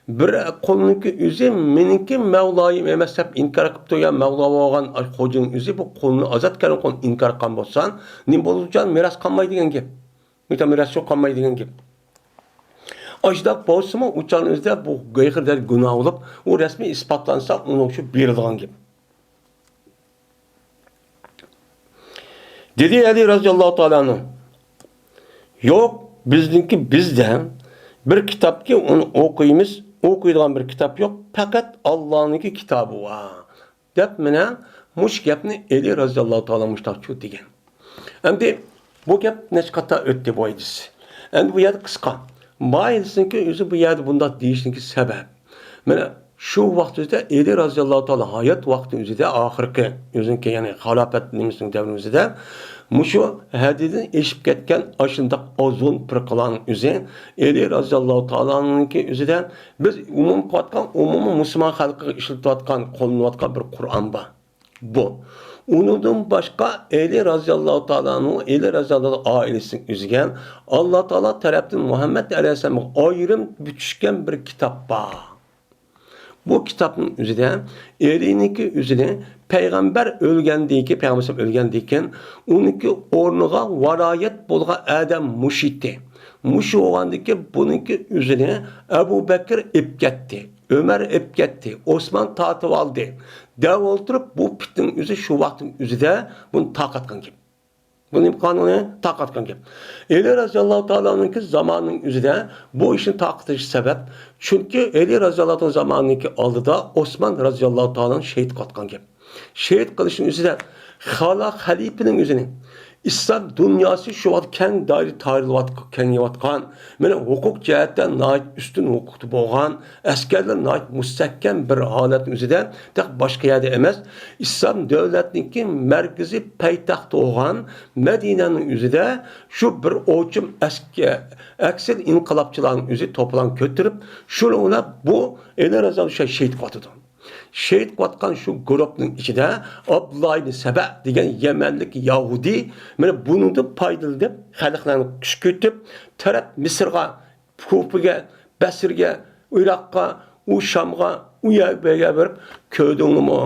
bir kolununki üzü meninki Mevlayım emas deb inkar qilib turgan Mevla bo'lgan xo'jing üzü bu qolni azatgan qolni inkar qilgan bo'lsan nim bo'luvchan miras qolmaydi degan gap. Meta miras yo'q qolmaydi degan gap. Ajdaq bo'lsa-mu uçanızda bu g'ayqirda gunoh bo'lib, u rasmiy isbotlansa uni shu berilgan gap. Dedi Ali radhiyallohu ta'ala anhu. Yo'q, bizden bir kitapki onu okuyduğun bir kitap yok. Fakat Allah'ınki kitabı var. Dep mene muş gapni Eli razıyallahu ta'ala muştakçı degen. Endi bu gap neç kata ötdi bu edisi. Endi bu yer kıska. Bayilisinki yüzü bu yerde bunda deyişinki sebep. Mene şu vaxtda Eli razıyallahu ta'ala hayat vakti yüzüde ahirki yüzünki yani halafet nimesinin devrimizde muşu hadidin eşip ketken aşındak ozun pırkılan üzerine Eli razıyallahu ta'ala'nınki üzerinden biz umum Müslüman halkı işletatkan kolunuvatkan bir Kur'an var. Bu. Ondan başka Eli razıyallahu ta'ala'nın Eli razıyallahu ailesinin üzerinden Allah Teala tarafından Muhammed Aleyhisselam'a ayrım bütüşken bir kitap var. Bu kitabın üzerine Eli'ninki üzerine Peygamber ölgendiyken onunki ornuğa varayet bolga adam muşitti. Muşi olgandaki bununki üzerine Ebu Bekir ip getdi. Ömer ep ketdi, Osman tatib aldı. Dev olturup bu pitning o'zi shu vaqtning o'zida buni taqatgan gap. Bunun kanunu taqatgan gap. Ali raziyallohu ta'ola'nınki zamanının o'zida bu ishni taqatish sabab, chunki Ali raziyallohu ta'ala zamanınki oldida Osman raziyallohu ta'ola'ni shahid qilgan gap. Shahid qilishning o'zida xalifaning o'zining İslam dünyası şu an keng daire kengayotgan, mana hukuk jihatdan nayt üstün hukukda bo'lgan, askarlar nayt mustahkam bir holatning o'zida, taq boshqa yerda emas, İslam davlatining markaziy paytaxti bo'lgan Madinaning o'zida shu bir o'chim aksar inqilobchilarning o'zi to'plan ko'tirib, shuni bu Ali raziyallohu shahid qildi. Şehit qatqan şu grupning ichida Abdullah ibn Saba degan Yamanlik Yahudi mana buningdan foydali deb xalqlarni kuchkitib, taraf Misrga, Kufaga, Basrga, Iroqqa, u Shamga, u yerga berib ko'dingmi?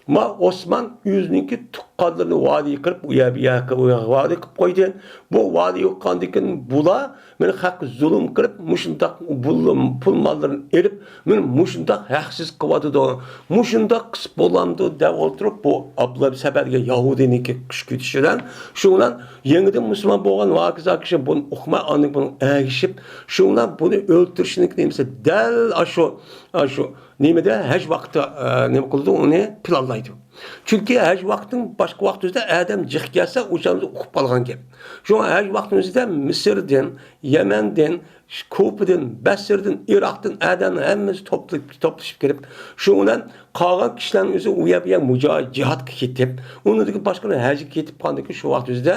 Ma Osman yüzünki tuqqanlarını vadiy qilib, u yerga vadiy qilib qo'ydi. Bu vadiy yoqqandikin bular meni haq zulm qilib, mushundaq pul mollarini elib, meni mushundaq haqsiz qilyotdi. Mushundaq qisib bo'lamdi deb o'tirib, bu Abdullah Sabarga Yahudiniki kuch kutishidan, shundan yangidan musulmon bo'lgan vaqiza kishi buni uqmay anlik buni agishib, shundan buni o'ltirishnik nemsa dal shu nimada haj vaqti nima qildi, uni planlaydi. Chunki haj vaqtning boshqa vaqtida adam jiq kelsa, o'shanda o'qib qolgan gap. Shu haj vaqtimizda Misrdan, Yamandan, Kufadan, Basrdan, Iroqdan adamlar hammasi to'plashib kelib, shundan qolgan kishilarning o'zi u yerga mujohid jihodga ketib, undan boshqa hajga ketib qolgan shu vaqtida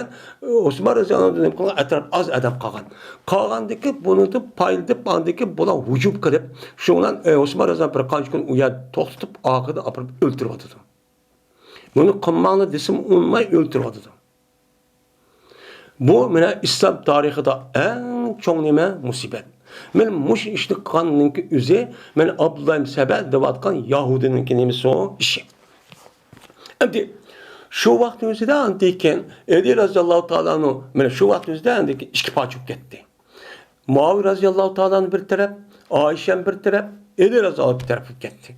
Osmon roziyallohu atrof oz adam qolgan. Qolgandiki buni payldib andiki bular hujum qilib, shundan Osmon roziyallohu bir qancha kun u yerda to'xtatib, oxirida olib o'ltirib Bunu qilmanglar desam unmay o'ltiradi. Bu mana islom tarixida eng cho'ng nima musibat. Men mush ishni qilganning o'zi men Abdullah ibn Saba deyotgan Yahudining nimasi o ishi. Endi shu vaqt o'zida antiken Ali raziyallohu ta'olani mana shu vaqt o'zida antiken ikki parcha ketdi. Muaviy raziyallohu ta'olani bir taraf, Oysha bir taraf, Ali raziyallohu bir tarafga ketdi.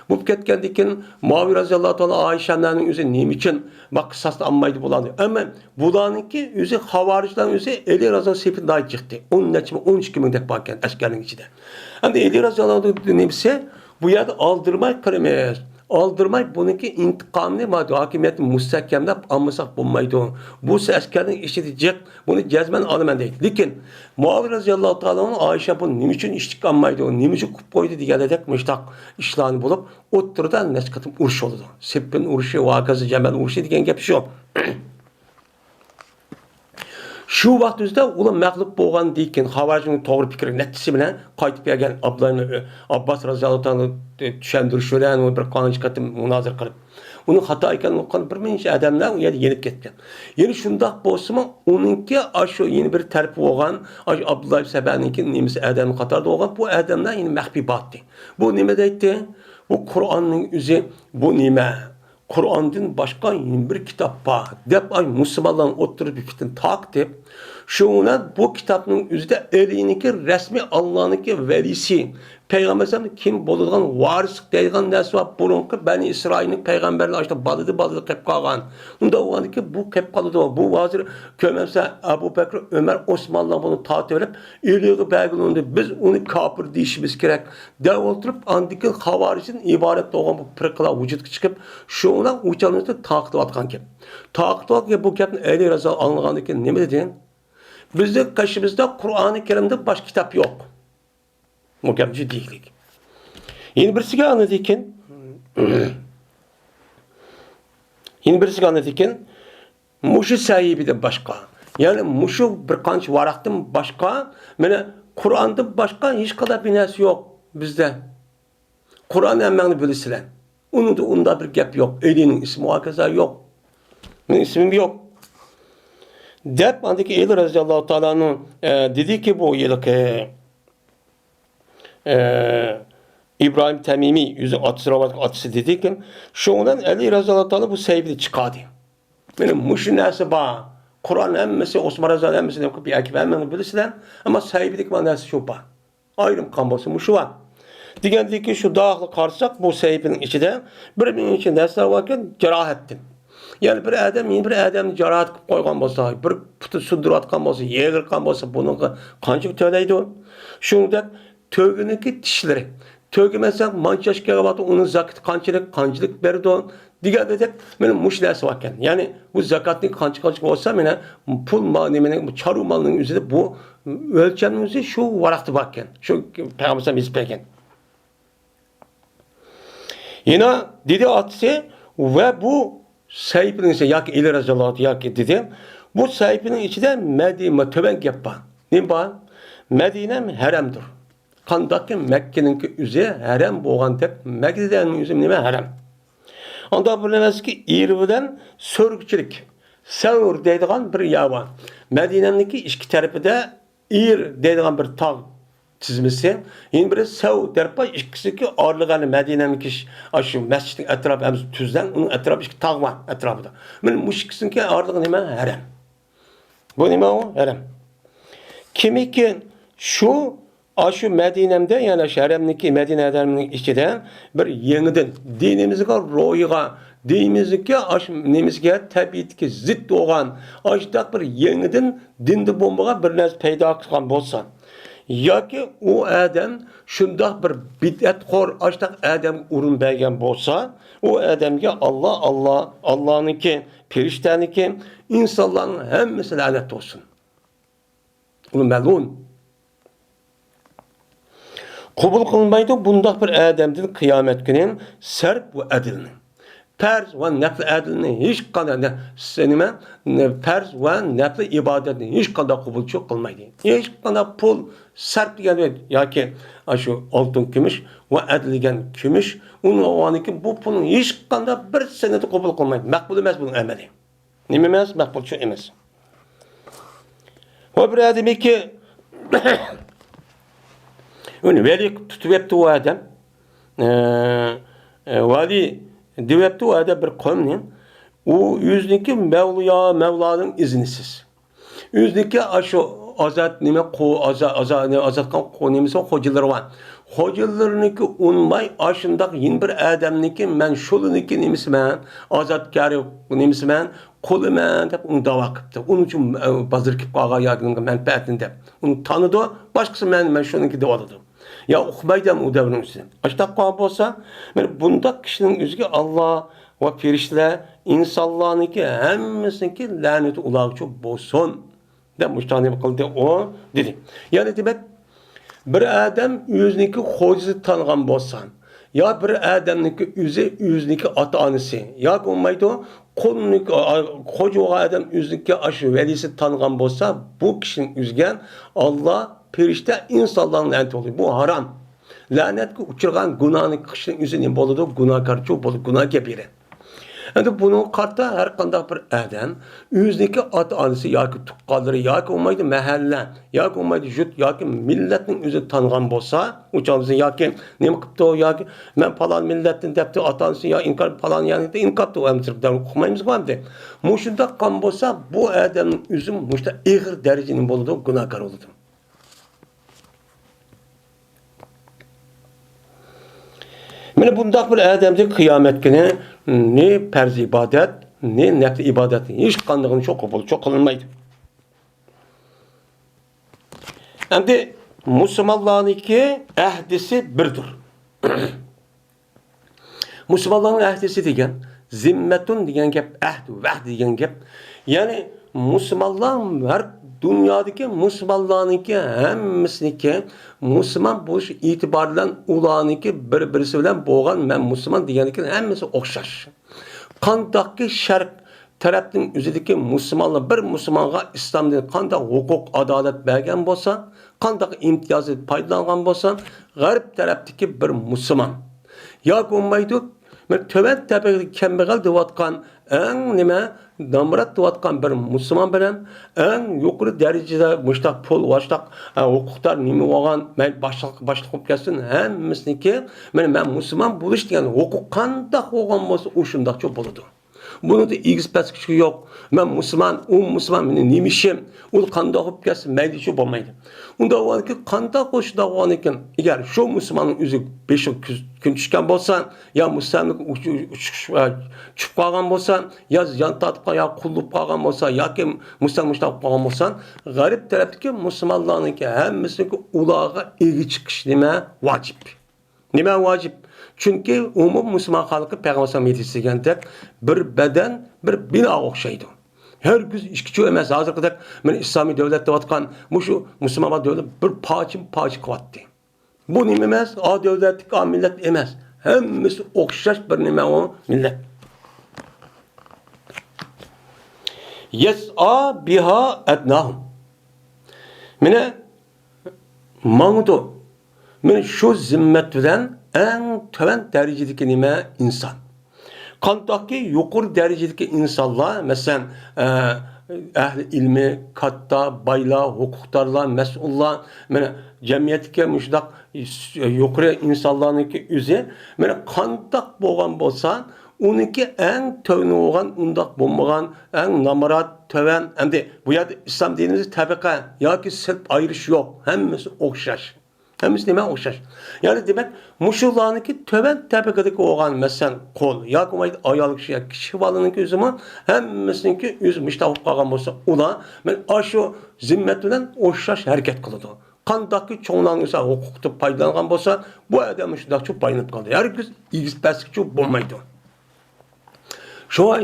Bu ketgandan keyin Muaviy raziyallohu ta'ala Oyshaning o'zi nima uchun maqsadni olmaydi bo'ladi. Ammo bularningki o'zi xavorijlarning o'zi Ali raziyallohu sepidan chiqdi. 12 ming deb bo'lgan askarning ichida. Endi Ali raziyallohu nimasi bu yerda oldirmay qaramaymiz. Aldırmay bununki intiqamını madde hakimiyeti müstehkemlep almasak bulmaydı. Bu askerinin işi diyecek, bunu cezmen alımen değil. Lakin Muaviye razıyallahu ta'ala'nın Ayşe bunu niçin iştik almaydı, niçin kup koydu diye gelecek müştak işlerini bulup oturda neskatım uruş oldu. Seppin uruşu, vakası, cemel uruşu diyen gep şu. Şu vaqtimizda ular mag'lub bo'lgan deyken Xavarjning to'g'ri fikri natijasi bilan qaytib kelgan Abbas raziyallohu ta'ala tushuntirish bilan bir qancha qatim munozara qilib, uni xato ekanini bir necha odamlar u yerda yenib ketgan. Yana shundoq bo'lsa-mu, uningki shu yeni bir taraf bo'lgan, Abdullah Sabaniki nemisi odam qatorida bo'lgan bu odamlar yeni maxfiy botdi. Bu nima deydi? Bu Qur'onning o'zi bu nima? Kur'an'dan başka bir kitap var. Dep ay Müslümanların oturup bir fitin tak dep. Şuna bu kitabın üzerinde eliniki resmi Allah'ınki velisi. Peygamberimiz kim bolduğun varis deyilgan nersi var. Bununki Beni İsrail'in peygamberler işte balıdı kep kalgan. Onda o an ki bu kep kalıdı. Bu vazir kömemse Ebu Bekir, Ömer, Osmanlı'dan bunu tatil edip iliği belgilinde biz onu kafir deyişimiz gerek. Dev oturup andaki havaricin ibaret doğan bu pırkılar vücut çıkıp şuna uçalınızda takip atkan kep. Takip atkan bu kepin eli razı anlığandaki ne mi dediğin? Bizde karşımızda Kur'an-ı Kerim'de baş kitap yok. Mükemmel değillik. Yeni birisi anlatırken muşu sahibi de başka. Yani muşu bir kanç varaktan başka, yani Kur'an'da başka hiç kadar bir nesi yok bizde. Kur'an emmeni bilisilen. Onda bir gap yok. Eli'nin ismi muhakaza yok. Benim ismim yok. Dep andaki Ali razıyallahu ta'ala'nın dedi ki bu yıllık İbrahim Temimi yüzü atısı dedi ki şundan Ali razıyallahu ta'ala bu seybi çıkardı. Benim muşun nesi bağ. Kur'an emmesi, Osman razıyallahu emmesi de bir ekip emmeni bilirsiler ama seybidik manası şu bağ. Ayrım kambası muşu var. Degandiki şu dağlı qarsak bu sahifenin içinde bir birinchi narsa varken jarohatdan. Yani bir adam yeni bir adamni jarohat qilib qo'ygan bo'lsa, bir puti sundirayotgan bo'lsa, yeg'irgan bo'lsa, buni qancha to'laydi? Shuningdek, to'giniki tishlari. To'gimasa manchashga qilib uni zakot qanchalik berdi degandek meni mushlasi bor ekan. Ya'ni bu zakotning qancha bo'lsa, meni pul ma'nining charu malning o'zida bu o'lchamimiz shu vaqtda bor ekan. Shu payg'ambar bizga bergan. Yine dedi atsı ve bu sahibinin ise yak ileri razallahu yak dedi. Bu sahibinin içinde Medine töben yapma. Ne var? Medine haremdir. Kandaki Mekke'nin ki üze harem boğan tek Mekke'nin üze ne harem. Onda bilemez ki İrviden sörgçilik. Seur dediğin bir yava. Medine'nin ki iki tarafı da İr dediğin bir tağ çizmesi. Yine bir sev derpa ikisi ki ağırlığını Medine'nin ki şu mescidin etrafı hem tüzden onun etrafı iki tağ var etrafında. Ben müşkisinin ki ağırlığı ne harem. Bu ne o harem. Kimi ki şu Medine'mde yani şeremdeki Medine adamının içinde bir yeniden dinimizge royga dinimizge nemizge tabiatki zıt olan aşdak bir yeniden dinde bombaga bir narsa paydo qilgan bo'lsa yoki u adam shundoq bir bid'atxo'r aşdak adam urun bergan bo'lsa u adamga Allah'niki periştaniki insonlarning hammasi la'nat olsun. Uni mal'un Kubul kılmaydı bundaq bir adamdan kıyamet günü serp ve adilini. Farz ve nafl adilini hiç kadar farz ve nafl ibadetini hiç kadar kubulçu kılmaydı. Hiç kadar pul serp diyen ya ki şu altın gümüş ve adilgen gümüş onun o anki bu pulun hiç kadar bir senede kubul kılmaydı. Makbul emez bunun emeli. Nime emez? Makbulçu emez. O bir ademi ki Uni veli tutuyapti o adam. Vali deyapti o adam bir qavmni. U yüzniki Mevla'nın iznisiz. Yüzniki şu azat nime azatkan nemisi hocaları var. Hocalarınki unmay aşındaq yin bir adamniki men şoluniki nemisi men azatkari nemisi men qo'li men deb uni da'vo qilibdi. Uning uchun bazir kelib qolgan yoki manfaatini deb. Uni tanidi, boshqasi men shuniki deb oladi. Ya uqmaydim u davrning uchun. Ashta qolgan bo'lsa, men bundaq kishining o'ziga Alloh va farishtalar insonlarniki hammasiniki la'nati ularga bo'lsin deb mushtanim qildi o dedi. Ya'ni demak bir adam o'ziniki xo'jisi tangan bo'lsan, ya bir adamniki o'ziniki ota-onasi, ya bo'lmaydi qo'lniki xo'ja adam o'ziniki ashu velisi tangan bo'lsa, bu kishining o'ziga Alloh perişte insanların lanet oluyor. Bu haram. Lanetki uçurgan günahını kişinin yüzüne boludu. Günahkarcı bolu. Günah kebiri. Yani bunun kartta her kandak bir adam yüzdeki ata-anası yoki tuqqanları yoki olmaydı mahalle yoki olmaydı jut yoki milletning o'zi tanıgan bo'lsa uçağımızın yoki nima qilibdi yoki men falan millettin debdi ata-anası ya inkar falan yani inkaptı o emtiribden uqmaymiz hamdi. Mushunda qan bo'lsa bu adamning o'zi mushta ig'ir darajaning bo'ladi, gunohkor bo'ladi. Mene bundaq bir adamda kıyamet günü ne perz ibadet ne nefs ibadet hiç qandığını çok kılınmaydı. Endi Müslümanlarınki ahdisi birdir. Müslümanların ahdisi degen zimmetun degen gap, ahd vahd degen gap. Yani Müslümanlar her dünyadaki Müslümanlarınki hammasiniki Müslüman bo'lish itibarlan ularniki bir-birisi bilan bo'lgan men Müslüman deganiki hammasi o'xshash. Qandaqki sharq tarafning o'zidagi musulmonlar bir musulmonga islomdan qanday huquq adolat bergan bo'lsa, qanday imtiyozni foydalangan bo'lsa, g'arb tarafdagi bir musulmon yoki bo'lmaydi tövet tepedeki kembag'al deyotgan eng nima namrat deyotgan bir musulmon bilan eng yuqori darajada mushtaq pul vashtaq huquqlar nima bo'lgan men boshliq bo'lib kelsin hammasiniki men musulmon bo'lish degan huquq qanday bo'lgan bo'lsa u shundoqcha bo'ladi. Bunu da ilgisi baskışı yok. Ben Müslüman, Müslüman benim nimişim. O kanda hop gelsin, meydi şu bulmaydı. Onda var ki kanda koşuda var ki eğer şu Müslümanın yüzü 5 gün düşken bolsan, ya Müslümanlık çıkıp kalgan bolsan, ya yan tatıp ya kullup kalgan bolsan, ya ki Müslümanlık kalgan bolsan, garip taraftaki Müslümanların ki hemmisindeki ulağa ilgi çıkış nime vacip. Nime vacip? Çünkü Müslüman halkı Peygamber sallallahu aleyhi ve sellem bir beden, bir bina okşaydı. Her gün işkiçi emez. Hazır kadar ben İslami devlette vatkan, şu Müslüman devlet bir parça kıvattı. Bu nime emez, a devletlik, a millet emez. Hemmisi okşaş bir nime o millet. Yes'a biha ednahum. Mine mağdu. Mine şu zimmetten en töven derecedeki nime insan. Kantaki yukarı derecedeki insanlar, mesela ehli ilmi, katta, bayla, hukuktarlar, mesullar, cemiyetke müşdak yukarı insanlarınki üze, kantak boğan bolsa, onunki en tövni olan, undak bulmagan, en namarat, töven, hem de bu yerde İslam dinimiz tabaka, ya ki sırf ayrış yok, hemmisi okşaş. Hemisi nime okşaş. Yani demek muşullarınki töven tabakadaki olan mesela kol, ya ki ayalık şey, kişi balınınki üzümü, hemmisininki üzüm işte avup kalgan bolsa, ula, ben aşu zimmetle okşaş hareket kılıdı. Kandaki çoğunların mesela hukukta paydalangan bolsa, bu adam şundak çok bayınıp kaldı. Herkes ilgisi beslik çok bulmaydı. Şu an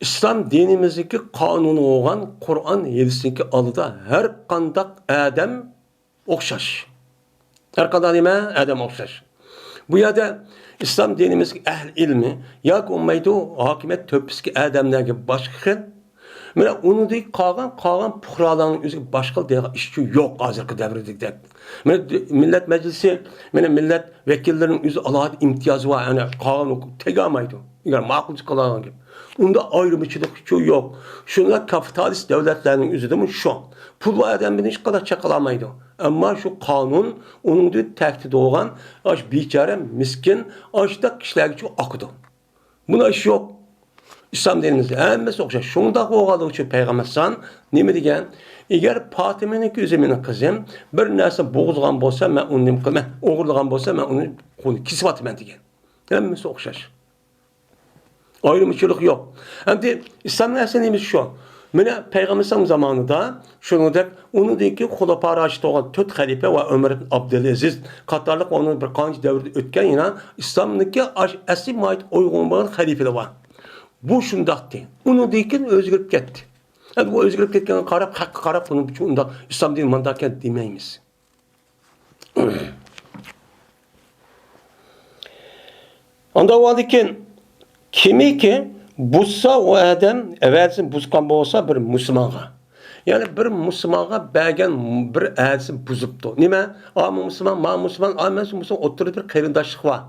İslam dinimizdeki kanunu olan Kur'an yedisindeki alıda her kandak adam okşaş. Her kandak nime adam okşaş. Bu yerde İslam dinimizdeki ehl ilmi ya ki olmaydı hakimiyet töpüski adamlarga başka mana onu deyip kalan puhraların üzerinde başka işçi yok hazırki devredikde. Millet meclisi, millet vekillerinin üzerinde Allah'ın imtiyazı var. Yani kalan hukuk tegamaydı. Yani makulcu kalan gibi. Onda ayrımcılık hiç yok. Şunlar kapitalist devletlerinin üzerinde şu. Pul adamın hiç kadar çakalamaydı. Ama şu kanun onun da tehdit olan biçare, miskin, da kişiler için akıdı. Buna iş yok. İslam dinimizde hemmesi okşa. Şunda oğalık için Peygamber san ne mi degen? Eğer Fatime'nin üzerine kızım bir narsa boğulgan bolsa ben onu nima qilman? O'g'irlagan bolsa ben onu qo'lni kesib ataman degan. Hemmasi o'xshash. Ayrımcılık yok. Hem de İslam neyimiz şu. Mene Peygamber zamanında şunudek onu deyki Xulafar Raşid olan 4 halife ve Ömer ibn Abdülaziz katarlık onun bir qancha davrda o'tgan yana İslamdagi asli mayt uygun bo'lgan halifeler var. Bu şundaktı. Onu deyken özgürüp gitti. Yani bu özgürüp gitken hakkı karab bunun için İslam dini mandaken demeyimiz. Onda vardı ki kimi ki buzsa o adam evvelsin buzkan bolsa bir Müslüman'a. Yani bir Müslüman'a belgen bir evvelsin buzuptu. Nime? Ama Müslüman, Müslüman oturup bir kıyırdaşlık var.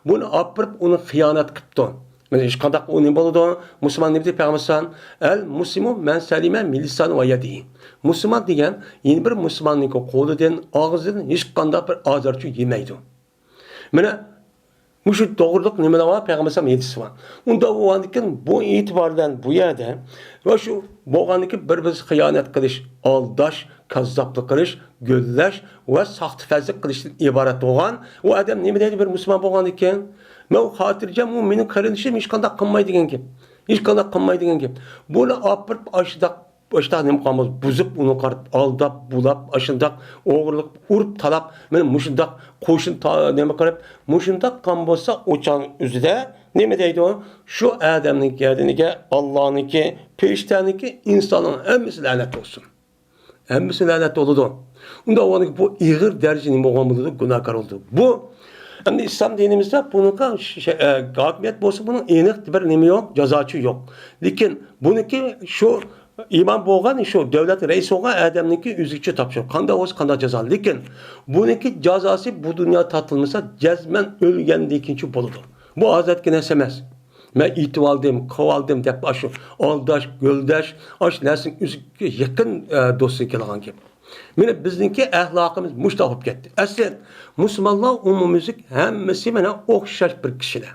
Bunu apırıp onu hıyanet kıptı. Men hiç kadar o ne boldu? Müslüman ne dedi Peygamber el muslimu men salime milisan ve yedi. Müslüman degan yeni bir Müslümanning qo'lidan, og'zidan hech qanday bir azarchi yemaydi. Mana shu doğruluk nimalar var? Peygamber sallam yetisi var. Unda o'gandikin bu e'tibordan bu yerda va shu bo'lgandiki bir-bir xiyonet qilish, aldash, kazzoblik qilish, go'llash va saxtfazlik qilishdan iborat bo'lgan. U odam nima deydi bir musulmon bo'lgandikin? Men xotirjam u mening qarinishim hech qanday qilmaydigan gap. Hech qanday qilmaydigan gap. Buni opirib ashda nima qilamiz? Buzib uni qarib aldab, bulab, ashundaq o'g'irlik urib talab, men mushundaq qo'shin nima qilib, mushundaq qon bo'lsa o'chan uzida nima deydi u? Shu odamning yerdiniga Allohniki, perishtaniki, insonning hammasi la'nat olsun. Hammasi la'nat oldu. Unda bu ig'ir darajani bo'lgan bo'ldi, gunohkor oldu. Bu hem de İslam dinimizde bunun hakimiyet bolsa bunun aniq bir nima yok, jazochi yok. Lekin buniki şu iman bo'lgan, şu devlet reisi bo'lgan odamniki o'zicha topshir. Qanday o'z qanday jazo. Lekin buniki jazosi bu dunyo tatilmasa jazman o'lgandan keyin bo'ladi. Bu ozodga narsa emas. Men itib oldim, qo'valdim deb shu aldash, g'ildash, narsaning o'ziga yaqin do'stga kelgan gap. Mene bizniki ahlakımız müştah olib ketdi. Aslen Müslümanlar umumizlik hemmesi mene o'xshash bir kishilar.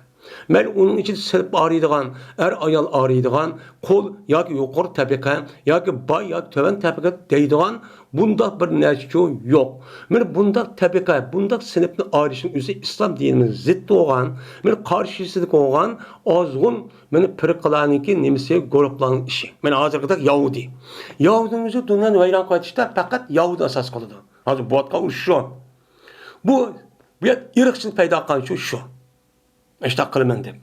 Ben onun için sırf ağrıydıgan, ayal ağrıydıgan, kol yoki yuqori tabaka, yoki boy yoki töven tabaka deydigan bundaq bir narsa yo'q. Men bundaq tabaka, bundaq sinfni ağrışın o'zi islom dinimiz zid bo'lgan, men qarshisida bo'lgan ozg'un meni firqalarniki nimasi guruhlarning ishi. Men hozirgidek Yahudi. Yahudining o'zi dunyodan vayron qilishda faqat Yahudi asos qiladi. Hozir bu otqa urush shu. Bu irqchilik paydo qilgan shu. İşte qilman deb.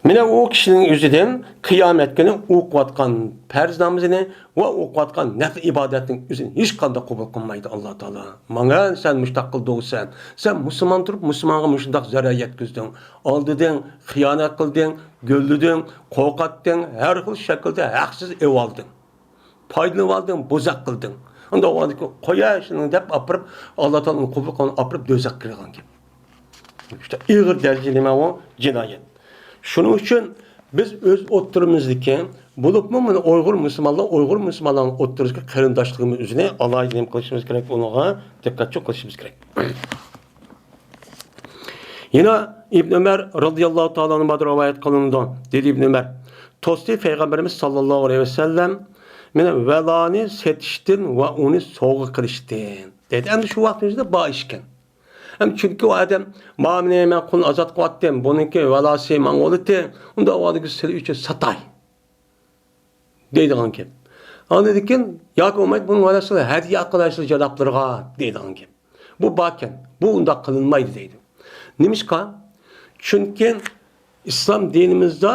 Mine o kişinin o'zidan qiyomat kuni o'qiyotgan farz namozini va o'qiyotgan nafl ibodatning o'zini hech qanday qabul qilmaydi Alloh taolo. Menga sen mushtaqil bo'lsan, sen musulmon turib musulmonga mushundaq zarar yetkazding. Oldidan xiyonat qilding, go'lliding, qo'rqatding, har xil shaklda haqsiz ev olding. Foydalanib olding, bo'zaq qilding. Unda o adiki qo'ya shuni deb apirib Alloh taoloning qabul qilgan apirib do'zax kirgan gap. İşte ig'ir darajada nima o jinoyat. Shuning uchun biz o'z o'ttirimizdagi bo'libmi mana Uyg'ur musulmonlarning o'ttirisiga qarindoshligimiz o'zini alohida nima qilishimiz kerak, unga diqqat qilishimiz kerak. Yana İbn Ömer radhiyallohu ta'ala anhu rivoyat qilindi. Dedi İbn Ömer, to'sti payg'ambarimiz sallallohu alayhi vasallam meni velani setishtin va uni sovg'a qilishtin. Dedi. Endi shu vaqtimizda bor ishkan. Çünkü o adam mamine men qulni azat qilyaptim. Buniki valasi men oldi. Unda avvalgi sili uchun satay. Deydigan gap. Ana dekin, yoki olmaydi bunun valasi hadiya qilishli janoblarga deydigan gap. Bu bakan. Bu unda qilinmaydi deydi. Nimishqa? Chunki islom dinimizda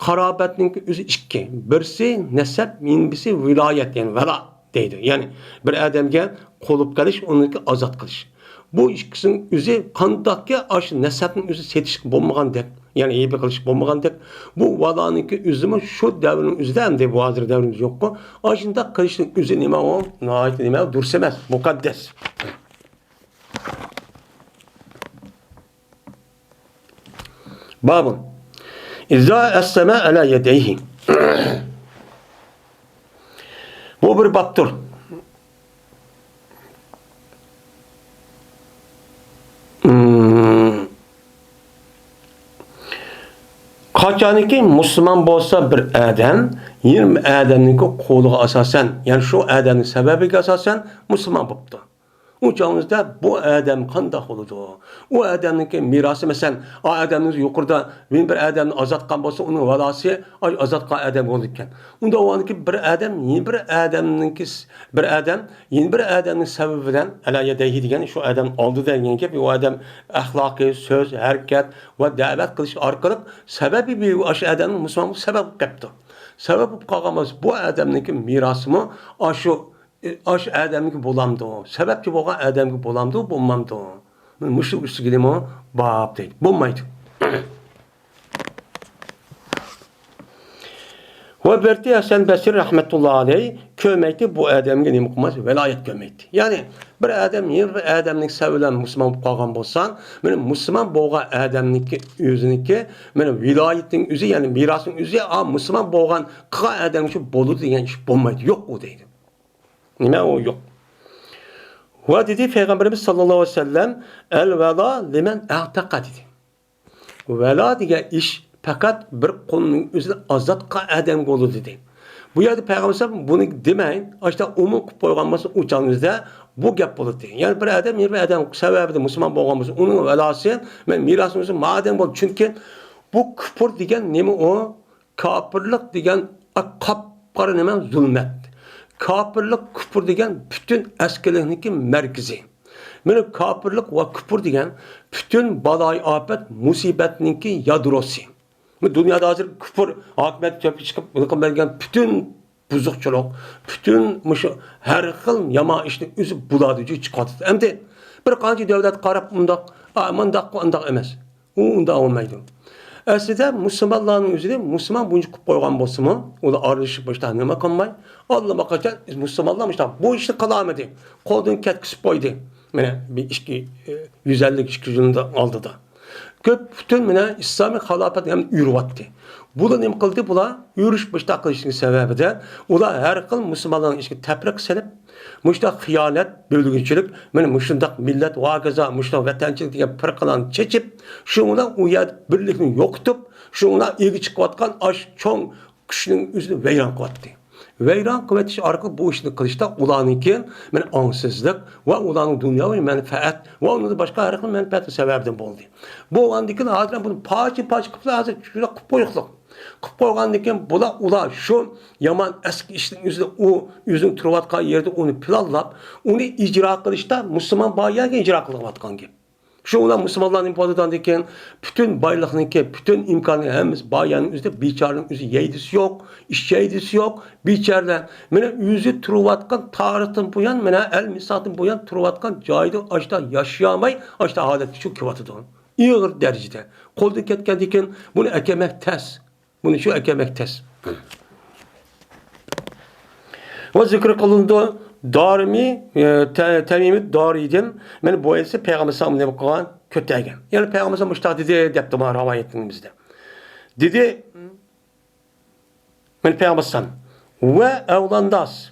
qarobatning o'zi ikki. Birisi nasab, minbisi viloyat, ya'ni vala deydi. Ya'ni bir odamga qo'lib qilish, uniki azat qilish. Bu ikkisinin o'zi qandaqki ash nasabning o'zi setish bo'lmagandek, ya'ni yeb qilish bo'lmagandek, bu valaniki o'zimi shu davrning o'zida ham deb hozir davrimiz yo'q-ku. Ashunda qilishning o'zi nima o? Nihoyat nima durus emas, muqaddas. Babun İza as-sama ala yadayhi. Bu bir babdır. Qachoniki musulmon bo'lsa bir odam 20 odamning qo'liga asosan, ya'ni shu odamning sababiga asosan musulmon bo'libdi. U chog'imizda bu odam qanday bo'ladi? U odamning merosi masalan, o odamning yuqorida men bir odamni ozod qilgan bo'lsa, uning valosi ozod qilgan odam bo'ldi ekan. Unda o'niki bir odam, yeni bir odamning sababidan alayadayhi degan shu odam oldida degan gap, u odam axloqiy so'z, harakat va da'vat qilish orqali sababi bu shu odamning musulmon sabab qilibdi. Sabab bo'lib qolgan bo'lsa, bu odamning merosimi shu aş adamki bulamdı o. Sebepçi boğa adamki bulamdı o, bulmamdı o. Müşrik üstü gidim o, bab değil. Bulmaydı. Ve Berti Hasan Basri rahmetullahi aleyh kömekti bu adamki nemi kılmaz, velayet kömekti. Yani bir adam, bir adamın sevilen Müslüman kalgan bolsan, benim Müslüman boğa adamniki özüniki, benim vilayetin özü yani mirasın özü, Müslüman boğan kığa adamki bolu diyen iş bulmaydı. Yok o deydi. Nima o yok. Ve dedi Peygamberimiz sallallahu aleyhi ve sellem el-vela limen a'taqa dedi. Vela diye iş fakat bir konunun üzerine azat adam olur dedi. Bu yerde Peygamberimiz bunu demeyin. İşte umum koyganması uçağınızda bu gap olur dedi. Yani bir adam sebebi de Müslüman boğanması onun velası ve mirasımızı madem bol. Çünkü bu küfür diyen nemi o? Kafirlik diyen kapkara nemi zulmet. Kafirlik, küfür degen bütün askerlikniki merkezi. Meni kafirlik ve küfür degen bütün balay afet musibetninki yadrosi. Dünyada hazır küfür akıbet çöpü çıkıp belgen bütün buzukçuluk, bütün her xil yama işni özü buladıcı çıkartır. Hem de bir qancha devlet qarab undaq emas. O unda olmaydı. Aslida musulmonlarning o'zida musulmon buncha qilib qo'ygan bo'lsa-mu, ular aralashib boshdan nima qilmay, Alloh baqacha musulmonlar bu ishni qilamadi. Qo'ldan ketkizib qo'ydi. Mana bir 150 kişi yılında aldı da. Köp bütün mene İslami halafet hem yürüvattı. Bula nima qildi? Bular yurish boshqa qilishning sababida ular har xil musulmonlarning ishiga tafriq silib, mushta xiyonat, bo'lgunchilik, mana mushundaq millat va kaza, mushta vatanchilik degan firqalarni chechib, shunga u yer birlikni yo'qitib, shunga egi chiqayotgan ash cho'ng kuchning o'zini vayron qilyapti. Vayron qilitish orqali bu ishni qilishda ularniki mana ongsizlik va ularning dunyoviy manfaat va unda boshqa har xil manfaat sababidan bo'ldi. Bu andikin hozir buni parcha-parcha qilib hozir juda qilib qo'yuqliq. Qilib qo'ygandan keyin ular shu yomon eski ishning o'zida u o'zining turayotgan yerda uni planlab, uni ijro qilishda musulmon boyaga ijro qilayotgan gap. Şu ulan Müslümanların ifadedan diken bütün baylıknınki, bütün imkanı hemiz bayanın üzerinde biçarının üzerinde yeydisi yok, iş yeydisi yok. Biçarlar, mene yüzü turuvatkan tarihten bu yan, mene el misatın bu yan turuvatkan caydı açta yaşayamay, açta haleti şu kivatıdır. İğir derecede. Kolda ketken diken bunu ekemek tez. Bunu şu ekemek tez. Ve zikri kılındı. Darimi, temimit dariydim. Men bu ise Peygamber sallallahu aleyhi ve sellem kötüyken. Yani Peygamber sallallahu aleyhi ve sellem dedi bana rivayetlerimizde. Dedi, men Peygamber sallallahu ve evlandas.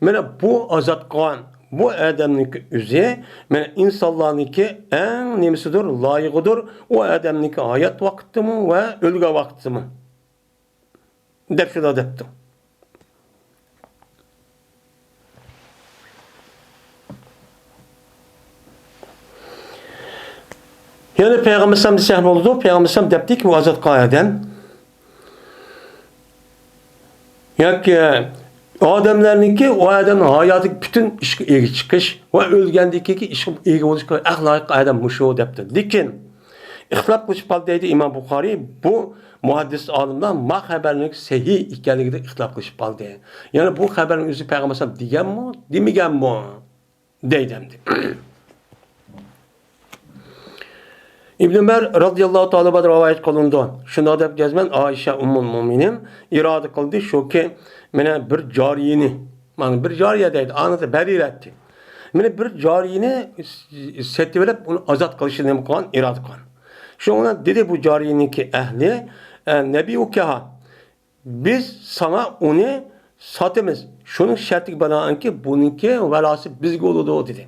Men bu azat kılan, bu adamniki üze, men insanlarniki en nemisidir, layıqıdır. O adamniki hayat vakti mi ve ölge vakti mi? Dep şurada deptim. Yani Peygamber sallallahu aleyhi ve sellem oldu. Peygamber sallallahu aleyhi ve sellem depti ki bu azat kayeden. Yani adamlarınki o adamın hayatı bütün işe ilgi çıkış ve ölgendeki işe ilgi oluş ahlak adam muşu depti. Lakin ihtilaf kılışı deydi İmam Bukhari bu muhaddis alimler ma haberinin sahih ikenliginde ihtilaf kılışı deydi. Yani bu haberin özü Peygamber sallallahu aleyhi ve sellem diyen mi, demigen mi? Deydemdi. İbn Ömer radıyallahu ta'ala ba'da rivayet kılındı. Şunda dep gezmen Ayşe ummul müminin irade kıldı şu ki mene bir cariyeni, yani bir cariye deydi, anıtı berir etti. Mene bir cariyeni settivelep onu azat kılışını mı kılan, irade kılan. Şu ona dedi bu cariyenin ki ehli, nebi ukaha, biz sana onu satımız. Şunun şartı bana ki bununki velası bizge oldu dedi.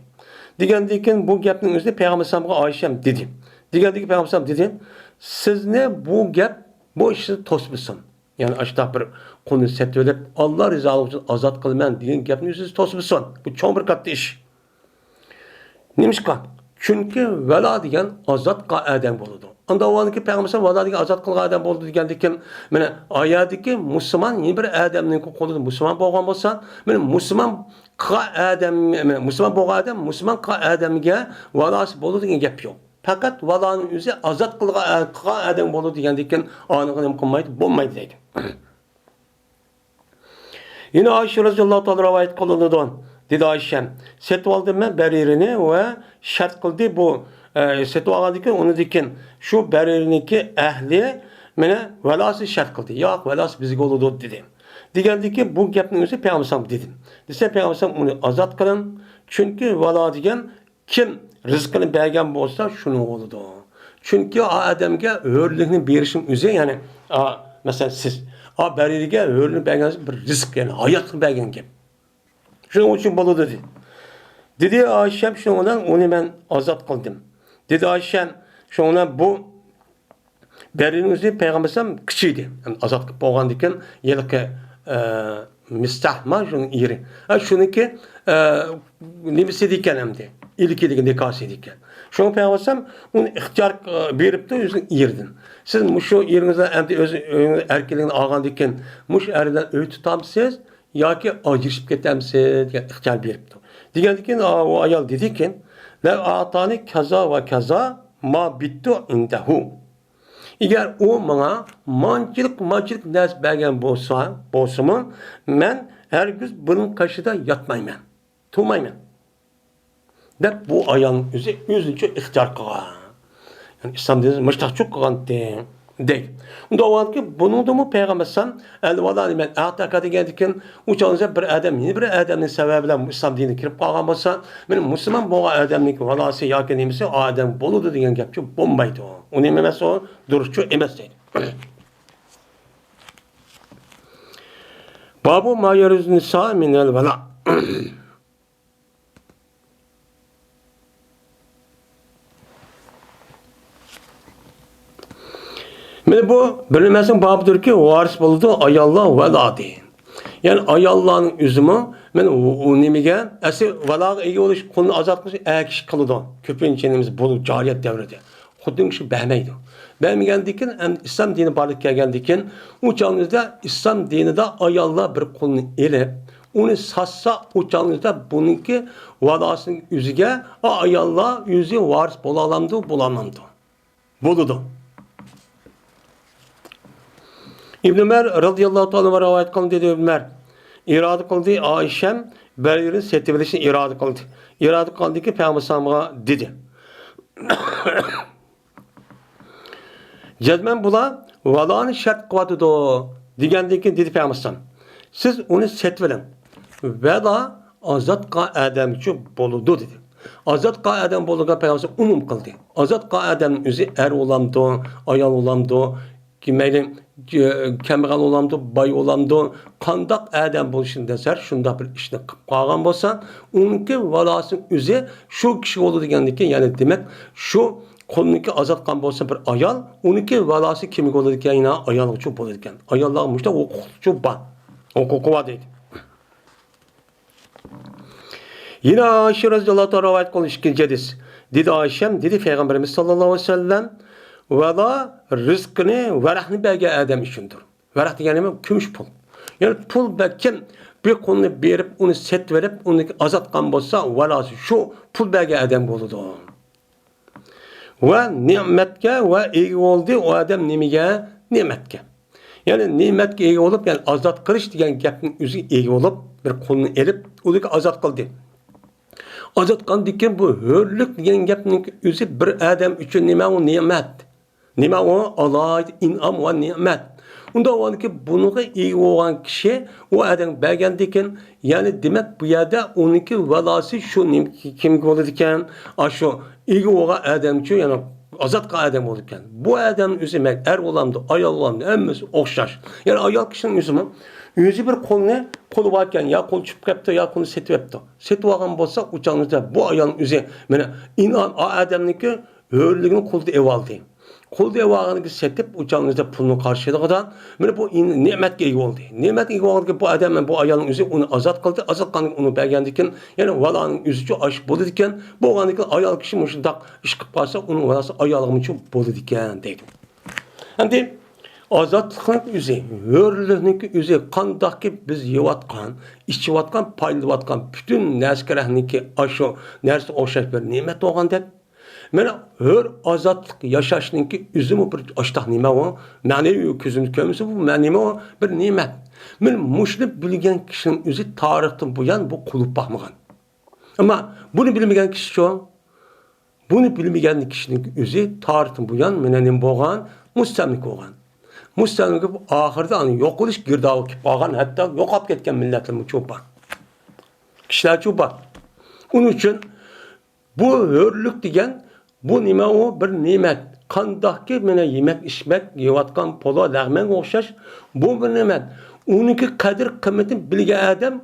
Digendiyken bu gapning özünde Peygamber sallallahu aleyhi ve sellem dedi. Digendeki Peygamber sallallahu aleyhi ve sellem dedi, siz ne bu gap, bu işi tosmusun. Yani aşağı bir konu setvelep Allah rızalığı için azat kılman diyen gapning özünde tosmusun. Bu çok bir katlı iş. Nimişka? Çünkü vela diyen azat kılan adam oldu. Anda o anki Peygamber sallallahu aleyhi ve sellem azat kılan adam oldu digendeki mene ayadaki Müslüman yeni bir adamın kolunda Müslüman boğan olsan, mene Müslüman adam, Müslüman boğan adam, Müslüman adamga velası oldu diyen gap yok. Fakat valanın üzeri azat kılgan adam olur diyendikten anıqını kılmaydı, bulmaydı deydi. Yine Ayşe radıyallahu ta'ala rivayet kılındı. Dedi Ayşe, setip aldım ben beririni ve şart kıldı bu setip aldıkken onu dikken şu beririniki ehli mene velası şart kıldı. Yok velası bizge oldu dedi. Diyendi ki bu gapning üzeri Peygamber sallallahu aleyhi ve sellem dedim. Dese Peygamber sallallahu aleyhi ve sellem onu azat kılın. Çünkü vela diyen kim rızkını bergen olsa şunu oldu. Çünkü adamga hürlükni berişim üze yani mesela siz beririga hürlükni bergen bir rızk yani hayatını bergen gap. Şunun için bolu dedi. Dedi Ayşem şundan onu ben azat kıldım. Dedi Ayşem şundan bu berinin üzeri Peygamber sallallahu aleyhi ve sellem küçüydü. Yani azat kılıp boğandikken yelke müstahma şunun iri. Şununki nimisi diken emdi. İlki nikası diken. Şunu Peygamber sallallahu onu ihtiyar berip de özün irdin. Siz muşu yerinizden emdi öz erkeliğini algan diken muş erden öğüt tutamsınız ya ki acırışıp ketemsiz diye ihtiyar berip de. Diken diken o ayal dedikken lev atani kaza ve kaza ma bittu indehu. Eğer o bana mancılık ders bergen bolsa men her gün bunun karşıda yatmayman. Turmayman. Dep bu ayağın üzünçe ihtiyar kılan. Yani İslam dediğiniz müştak çok kılan de. deydi. Unda o ki bunun da mı Peygamber sen elvadan men ataka degendikin uçağınıza bir adam yeni bir adamın sebebiyle İslam dinine kirip kalgan bolsa benim Müslüman bu adamın valası yoki nemisi o adam boludu degan gapçı bombaydı o. O nima emas o duruşçu emas deydi. Babu ma yaruz nisa minel vala. Mene bu bilinmesin babıdır ki varis buludu ayallah vala deyin. Yani ayallahın üzümü men o nimige esi vala iyi oluş konu azaltmış kishi kılıdı. Köpünçenimiz bolu cariyet devrede. Xuddi kişi behmeydi. Behmegendikin İslam dini barlık gelgendikin uçağınızda İslam dinide ayallah bir kolunu elip onu sassa uçağınızda bununki valasının yüzüge ayallah yüzü varis bulalamdı bulamamdı. Buludu. İbn Ömer radıyallahu ta'ala rivayet kıldı dedi Ömer. İrade kıldı Ayşem Berber'in settibilişini irade kıldı. İrade kıldı ki Peygamber sallallahu dedi. Cezmen bula valanı şart kıvatıdı degandeki dedi Peygamber sallallahu. Siz onu setvelin. Vela azat ka adam için boludu dedi. Azat ka adam boluga Peygamber umum kıldı. Azat ka adam üzü er olamdı, ayal olamdı, ki meyli kemgal olamdı, bay olamdı, kandak adam buluşun deser, şunda bir işine kalgan bolsa, onunki valasının üzü şu kişi oldu degandeki, yani demek şu kolunki azatkan bolsa bir ayal, onunki valası kimik oldu degen, yine ayal çok oldu degen. Ayallar müşte o çok ba. O kokova deydi. Yine Ayşe radıyallahu anh rivayet kılmış ikinci hadis. Dedi Ayşem, dedi Peygamberimiz sallallahu aleyhi ve sellem, vela rızkını verahını belge adam içindir. Verah degeni kümüş pul. Yani pul belki bir konunu berip, onu set verip, onu azatkan bolsa, velası şu pul belge adam boludu. Ve nimetke ve iyi oldu o adam nimige nimetke. Yani nimetke iyi olup, yani azat kılış degen gapning üzü iyi olup, bir konunu erip, onu azat kıldı. Azatkan deken bu hürlük degen gapning üzü bir adam üçün nima o nimet. Nima o Allah inam ve nimet. Unda o ki bunuğa iyi olan kişi o adam belgendeken, yani demek bu yerde onunki velası şu kim olurken şu iyi olan adam için, yani azat adam olurken bu adam üzümek er olamdı, ayal olamdı, emmesi okşaş. Yani ayal kişinin üzümü yüzü bir kolu varken ya kol çıkıp yaptı ya kolu seti yaptı. Seti varan bolsa uçağınızda bu ayalın üzü yani inan adamınki hürlüğünü kolda ev aldı. Kolda ev ağını setip uçağınızda pulunu karşıladıktan böyle bu nimetke iyi oldu. Nimetke iyi oldu ki bu adam bu ayalın üzü onu azat kıldı. Azat kıldı onu belgendikken, yani valanın üzücü aşk bolu diken bu olandikken ayal kişi müşündak iş kıparsa onun valası ayalığım için bolu diken deydim. Hem azatlık üzü, hürlüğünün üzü kandaki biz yivatkan, içivatkan, paylıvatkan bütün neskerehninki aşı, neresi oşak bir nimet oğan deyip mena hür azatlık yaşaşınınki üzümü bir aştaq nime o, manevi küzümüz kömüsü bu manime o bir nimet. Men muşunu bilgen kişinin üzü tarihten bu yan bu kulup bakmagan. Ama bunu bilmegen kişi şu, bunu bilmegen kişinin üzü tarihten bu yan menenin boğan, mustamlik oğan. Mustamlik bu ahirde anı yok oluş girdavı ki bağan, hatta yok ap ketken milletlerin çok var. Kişiler çok var. Onun için bu hürlük degen bu nima o bir nimet. Kandaki mene yemek içmek, yevatkan polo, lağmen okşaş. Bu bir nimet. Onunki kadir kıymetini bilge adam,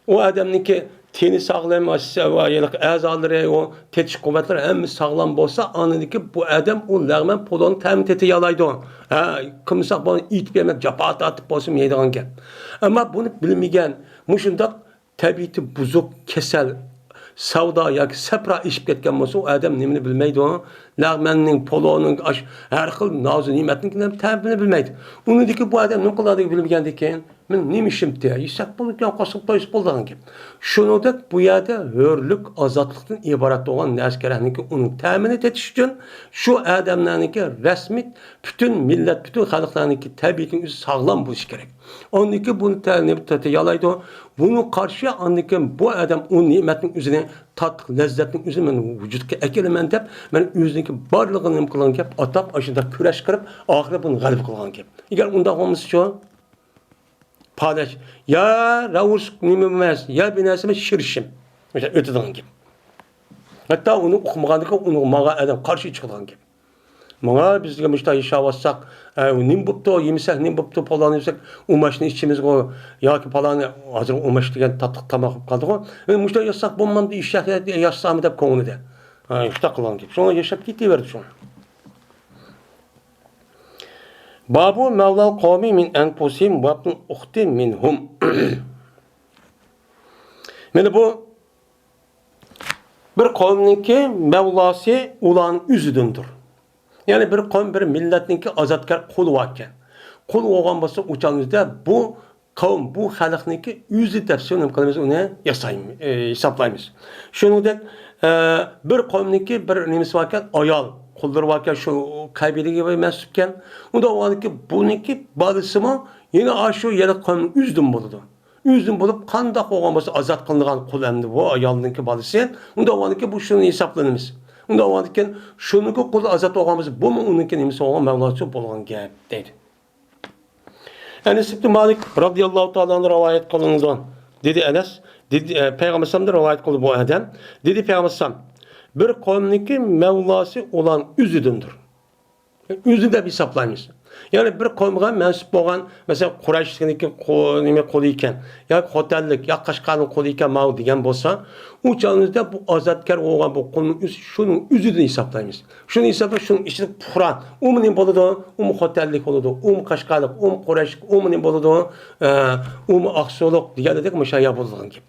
o adamınki teni sağlam, azaları, o tetiş kuvvetleri hem sağlam olsa, anındaki bu adam o lağmen polonu temin eti yalaydı. Kımsak bana it vermek, capat atıp olsun yeydiğen gel. Ama bunu bilmegen, muşundak tabiati buzuk, kesel, savda yoki sapra ishib ketgan bo'lsa, u odam nimani bilmaydi. Lag'manning, poloning, har xil nozu ne'matning ta'bini bilmaydi. Unidagi bu odam nima qiladi bilmagandan keyin Men nemişim diye. İsak bulurken kasıp koyup bulduğun gibi. Şunudek bu yerde hörlük, azatlıktan ibaret olan neskerlerinin onun temin etiş için şu adamlarının resmi bütün millet, bütün halklarının tabiatın sağlam buluş gerek. Onun ki bunu temin yalaydı. Bunu karşıya anlıkken bu adam o nimetin üzerine tat, lezzetin üzerine vücudka ekelemen deyip ben yüzündeki barlığını kılan gibi atap aşında küreş kırıp ahire bunu galip kılan gibi. Eğer onda olması şu paylaş. Ya ravus nimemez, ya binasımız şirşim. Mesela öteden gibi. Hatta onu okumagandıkça onu mağa adam karşı çıkılan gibi. Mağa bizge müşta yaşavazsak, nim buptu, yemesek nim buptu falan yemesek, umaşını içimiz o, ya ki falan hazır umaş diyen tatlık tamak kaldı o. Müşta yaşsak bulmam diye işler yaşsam da konu de. İşte kılan gibi. Sonra yaşap gitti verdi sonra. Babu mevlal kavmi min enfusim vabn uhti minhum. Yani bu bir kavminki mevlası ulan üzüdündür. Yani bir kavm bir milletninki azatkar kul varken. Kul olgan bolsa uçağınızda bu kavm, bu halkninki yüzü tefsirini kılımız onu hesaplayımız. Şunudek bir kavmninki bir nemisi varken ayal, kuldur varken şu kaybeli gibi mensupken, o da o ki bununki balısı mı yine aşağı yere kavmin üzdüm buludu. Üzdüm bulup kandak olgan bolsa azat kılıngan kul emdi bu ayalninki balısı. O da o ki bu şunu hesaplanımız. Onda o adeken şununki kulu azat olganımız bu mu onunki nemisi olgan Mevlası bolgan gap deydi. Enes ibn Malik radıyallahu ta'ala'nın rivayet kılınından dedi Enes, dedi Peygamber sallallahu rivayet kıldı bu adam. Dedi Peygamber sallallahu bir kavmninki Mevlası olan üzüdündür. Üzü de bir hesaplaymış. Yani bir kavmga mensup olan mesela Kureyş'teki nime kolu iken ya hotellik ya Kaşgar'ın kolu iken mağu degan bolsa o çağınızda bu azatkar olan bu konunun şunun üzüdüğünü hesaplaymış. Şunu hesapla şunun içinde puran. O mu ne boludu? O mu hotellik oludu? O mu Kaşgar'lık? O mu Kureyş? O mu ne boludu? O mu Aksoluk? Diye dedik müşahya bulduğun gibi.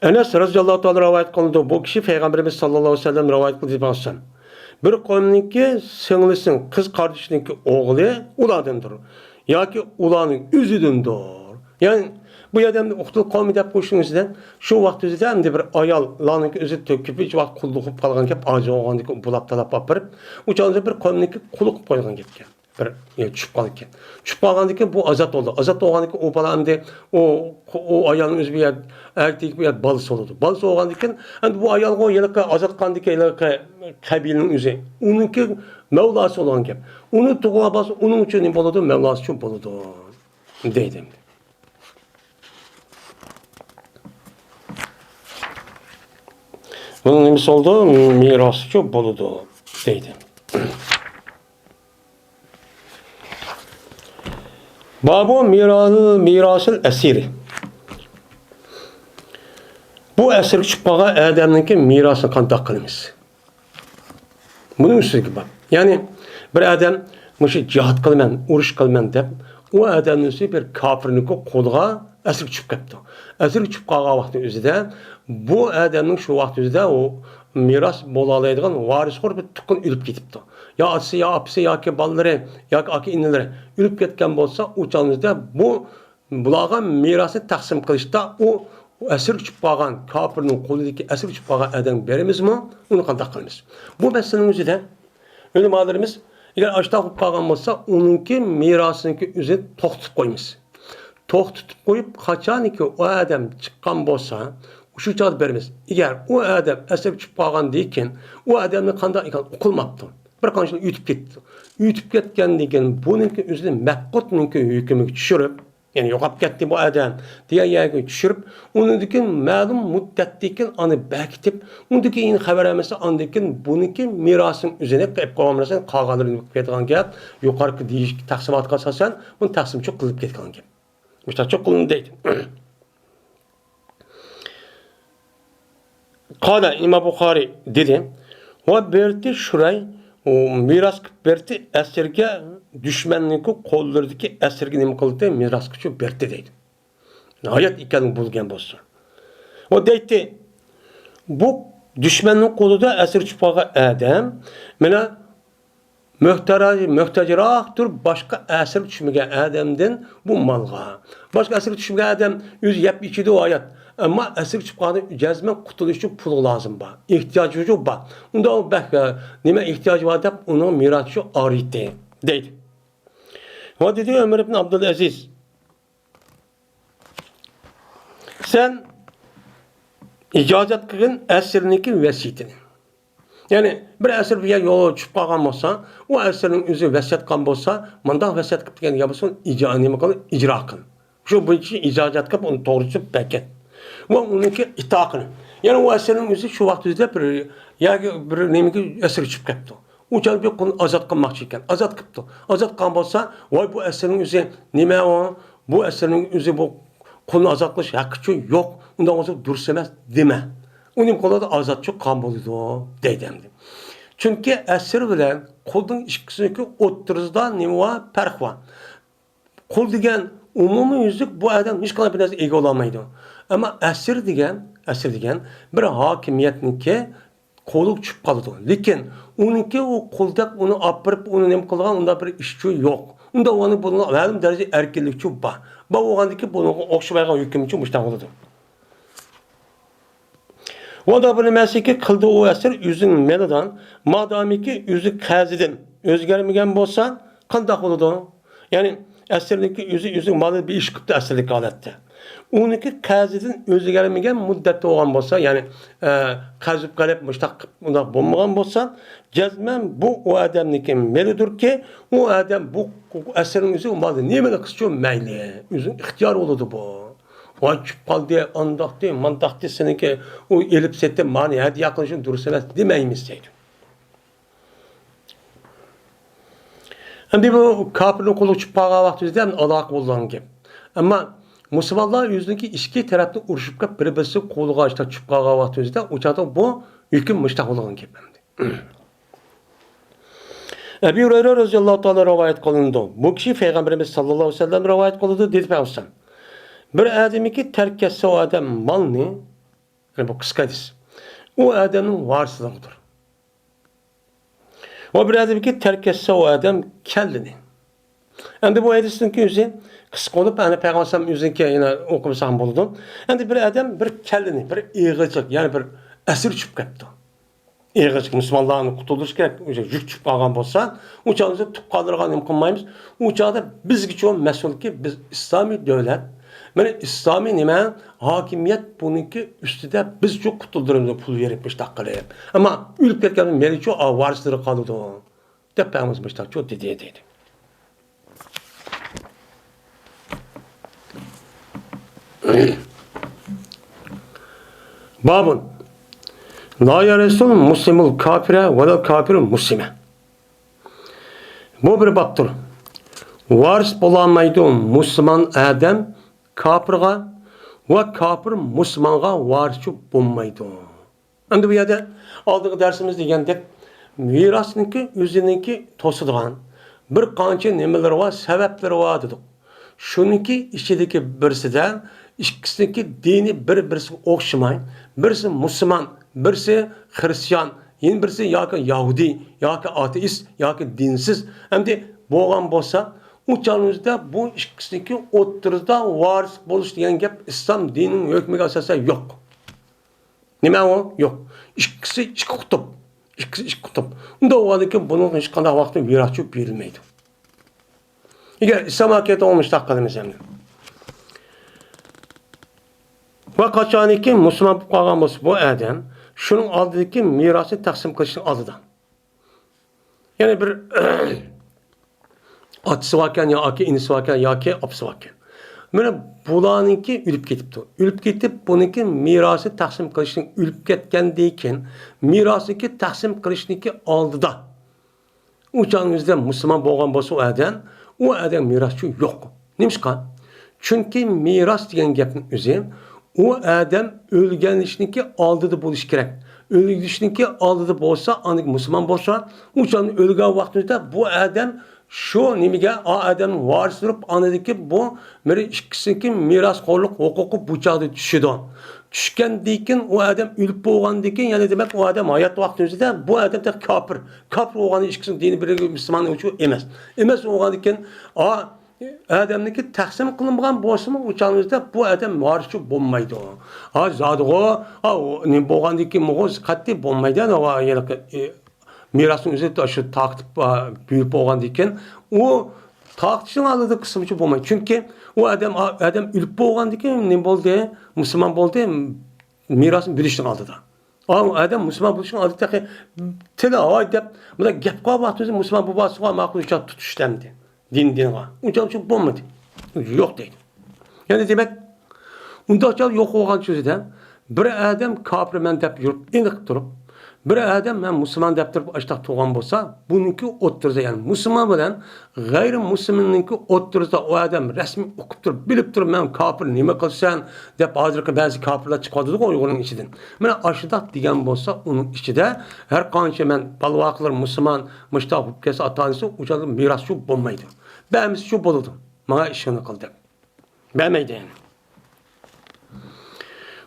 Enes radıyallahu ta'ala rivayet kılındı. Bu kişi Peygamberimiz sallallahu aleyhi ve sellem rivayet kıldı. Bir kavmninki singlisinin, kız kardeşininki oğlu uladındır. Ya ki ulanın üzüdündür. Yani bu adamda uqtul kavmi dep qo'shingizdan shu vaqt o'zida endi bir ayollarninki o'zi to'kib hech vaqt qulluq qilib qolgan gap ojiz bo'lgandiki bulab talab olib berib o'chanda bir kavmniki qulluq qilib qo'ygan gapga bir tushib qolgan ekan. Tushib qolgandan keyin bu azat bo'ldi. Azat bo'lgandan keyin u bola endi o ayolning o'zi bu yer erkak bu yer balasi bo'ldi. Balasi bo'lgandan keyin endi bu ayolga yiliqqa azat qilgandan keyin yiliqqa qabilaning o'zi uninki mavlasi bo'lgan gap. Uni tug'ilgan bolsa uning uchun nima bo'ladi? Mavlasi uchun bo'ladi deydi. Bunun nemisi oldu? Mirasçı boludu deydi. Babu mirasıl esiri. Bu esir çıkmağa Adem'ninki mirasını kandak kılımız. Bunun üstü gibi. Yani bir Adem cihat kılmen, uruş kılmen deyip o Adem'nin üstü bir kafirninki kolga esir çıkıp kaptı. Esir çıkıp kalgan vakti üzerinde bu Adem'nin şu vakti üzerinde o miras bolalaydigan varis xor bir tuqqun ölüp ketipti. Ya atası, ya apisi, ya ki balları, ya ki aki inneleri ölüp ketken bolsa uçağınızda bu bulagan mirası taksim kılışta o esir çıkıp kalgan kafirnin kolundaki esir çıkıp kalgan Adem berimiz mi? Onu kandak kılımız. Bu meselenin üzerinde ölümalarımız eğer açta olup kalgan bolsa onunki mirasınınki üzerine toxtup koymuş. Toxtup koyup kaçaniki o Adem çıkkan bolsa şu cevap verimiz. Eğer o Adem esir çıkıp kalgan deyken o Adem'in kandak iken okulmaptı. Bir kanşını ütüp gitti. Ütüp ketken deyken bununki üzerine Mekkut'unki hükümü düşürüp yani yoqap ketdi bu Adem diye yerge düşürüp onunki ma'lum muddatdeki anı bekitip onunki in haber emesi andaki bununki mirasın üzerine hep kavamlasan kalganlarını ketgan gap yukarıki değişik taksimatga asasen bunu taksim çok kılıp ketgan gap. İşte çok kılın deydi. Kala İmam Bukhari dedi. O berti şuray o miras berti esirge düşmanlıkı kollardaki esirge nima qildi miras kuchu berti deydi. Hayat ekanini bulgan bo'lsa. O deydi bu düşmanning qo'lida esir chiqib qolgan odam mana möhtaciraktır başka əsir düşmegen adamdan bu malga. Başka əsir düşmegen adam yüz yap içide o hayat. Ama əsir çıkanı cezmen kutuluşu pulu lazım ba. İhtiyacı yok ba. Onda o nime ihtiyacı var da onun mirasçı arıydı. Deydi. O dedi Ömer ibn Abdülaziz. Sen icazet kılın əsirindeki vesiyetini. Yani bir əsir bir yola çıkıp kalgan olsa, o əsirinin üzü vesiyet kan olsa, mandak vesiyet kılıp diken yapısın icra kılın. Şu bu için icazet kılıp onu doğrusu beket. Ve onunki itaatını. Yani o əsirinin üzü şu vaxtda bir nemiki əsir çıkıp kepti. Uçan bir konu azat kılmak iken, azat kıptı. Azat kan olsa, vay bu əsirinin üzü nime o, bu əsirinin üzü bu konu azatlaş hakkı yok. Ondan olsa dursemez deme. Onun kolunda azatçı kan buludu deydemdi. Çünkü əsir bilen kolun işkisindeki oturuzda nime var, perk var. Kol degen umumi yüzlük bu adam hiç kadar bir narsa ege olamaydı. Ama əsir degen bir hakimiyetninki koluk çıkıp kalıdı. Lekin onunki o koldak onu apırıp onu nem kılgan onda bir işçi yok. Onda onu bunun ma'lum derece erkinlikçi var. Bu oğandaki bunu okşamaygan hükümçü müştak oldu. O da bilmesi ki kıldığı o əsir yüzün melidan madamiki yüzü kazidin özgermegen bolsa kandak oldu. Yani əsirlik yüzün malı bir iş kıptı əsirlik alette. Onunki kazidin özgermegen müddette olan bolsa yani kazip galep müştak bunda bulmagan bolsa cezmen bu o adamniki melidir ki o adam bu əsirin yüzü malı niye böyle kısıyor meyli. Yüzün ihtiyar oldu bu. Vay çıpaldı, andaktı, mandaktı seninki o elipsette mani hadi yaklaşın durursanız demeymişseydi. Hem bu kafirin kolu çıpağa vaxtımızda alak bolan gibi. Ama Müslümanlar yüzündeki iki taraflı uruşup kap birisi kolu açta çıpağa vaxtımızda uçada bu hüküm müştak olan gibi. Ebu Hureyre radıyallahu ta'ala rivayet kılındı. Bu kişi Peygamberimiz sallallahu aleyhi ve sellem rivayet kılındı dedi Peygamber. Bir adamiki terk etse o adam malını, yani bu kıska hadis, o adamın varsılığıdır. O bir adamiki terk etse o adam kendini. Şimdi bu hadisin ki yüzü kıska olup, yani Peygamber yüzünü ki yine okumasam buldum. Şimdi bir adam bir kendini, bir eğicik, yani bir esir çıkıp kaptı. Eğicik, Müslümanların kutuluş gerek, yük çıkıp algan bolsa, uçağımızı tutup kaldırgan imkanmayımız. Uçağda biz geçiyor mesul ki biz İslami devlet, yani İslami nime hakimiyet bununki üstüde biz çok kutulduğumuzda pul verip dakikalayıp. Ama ülk etkeninin meri çok varisleri kalırdı. Tepemiz başta çok dediydi. Babun la yaresul muslimul kafire ve la kafirul muslime. Bu bir baktır. Varis bulamaydı Müslüman adam kafirga ve kafir Müslümanga varisçi bulmaydı. Şimdi bu yerde aldığı dersimiz degende mirasınki özününki tosuduğan bir qancha nimeleri var, sebepleri var dedik. Şununki içindeki birisi de ikisindeki dini birisi okşamayın. Birisi Müslüman, birisi Hristiyan, yine birisi ya ki Yahudi, ya ki ateist, ya ki dinsiz. Hem de boğan bolsa uçağımızda bu ikisindeki oturuzda varis buluş diyen gap İslam dininin hükmüne asasen yok. Nime o? Yok. İkisi iki kutup. İkisi iki kutup. Onda o adı ki bunun hiç kadar vakti mirasçı verilmeydi. Eğer İslam hakiyeti olmuş dakikadımız hem de. Ve kaçaniki Müslüman bu kağamız bu adam şunun aldığı mirası taksim kılışın adıdan. Yani bir atısı varken ya ki inisi varken ya ki apısı varken. Böyle bulanınki ülüp ketipti. Ülüp ketip bununki mirası taksim kılışın ülüp ketkendeyken mirasınki taksim kılışınki aldıda. Uçağınızda Müslüman boğan bolsa o adam mirasçı yok. Neymiş kan? Çünkü miras diyen gapın özü o adam ölgenişinki aldıda buluş gerek. Ölgenişinki aldıda bolsa, anık Müslüman bolsa, uçağın ölgen vaxtında bu adam Şu nimaga adam varis turib anadiki bu meri ikkisiniki merosxo'rlik huquqi bu chog'da tushidi. Tushgandan keyin u odam o'lib bo'lgandan keyin yana demak u odam hayot vaqti o'zida bu odam kofir. Kofir bo'lgani ikkisini dini biri musulmon uchun emas. Emas bo'lgandan keyin adamniki taqsim qilinmagan bo'lsa-mu o'changizda bu odam varischi bo'lmaydi. Zodigo nima bo'lgandan keyin mo'g'iz qat'iy bo'lmaydi. Mirasın özü de şu taktip büyük bo'lgandan keyin u taktishning oldida qismchi bo'lmaydi. Chunki u odam o'lib bo'lgandan keyin nima bo'ldi? Musulmon bo'ldi, mirosni bo'lishning oldida. Adam musulmon bo'lishning oldida tili deb bunda gap qolib o'zi musulmon bo'lsa ma'qul uchun tutishdi. Dinga. Uncha bo'lmadi. Yo'q deydi. Ya'ni demak undacha yo'q bo'lgan so'zida bir odam kofirman deb yurib, iniq turib bir adam ben Müslüman deb turib açtaq tuğan bolsa, bununki o'ttirsa, yani Müslüman bilan g'ayri-musulmonninki o'ttirsa, o adam rasmiy o'qib turib, bilib turib, men kofir nima qilsan deb hozirgi ba'zi kofirlar chiqadi-ku Uyg'urning ichidan. Mana ashidaq degan bo'lsa, uning ichida har qancha men balvoqlar musulmon mushtaq bo'lib kelsa, ota-onasi o'sha meros shu bo'lmaydi. Ba'miz shu bo'ladi. Menga ishini qildi. Ba'maydi yani.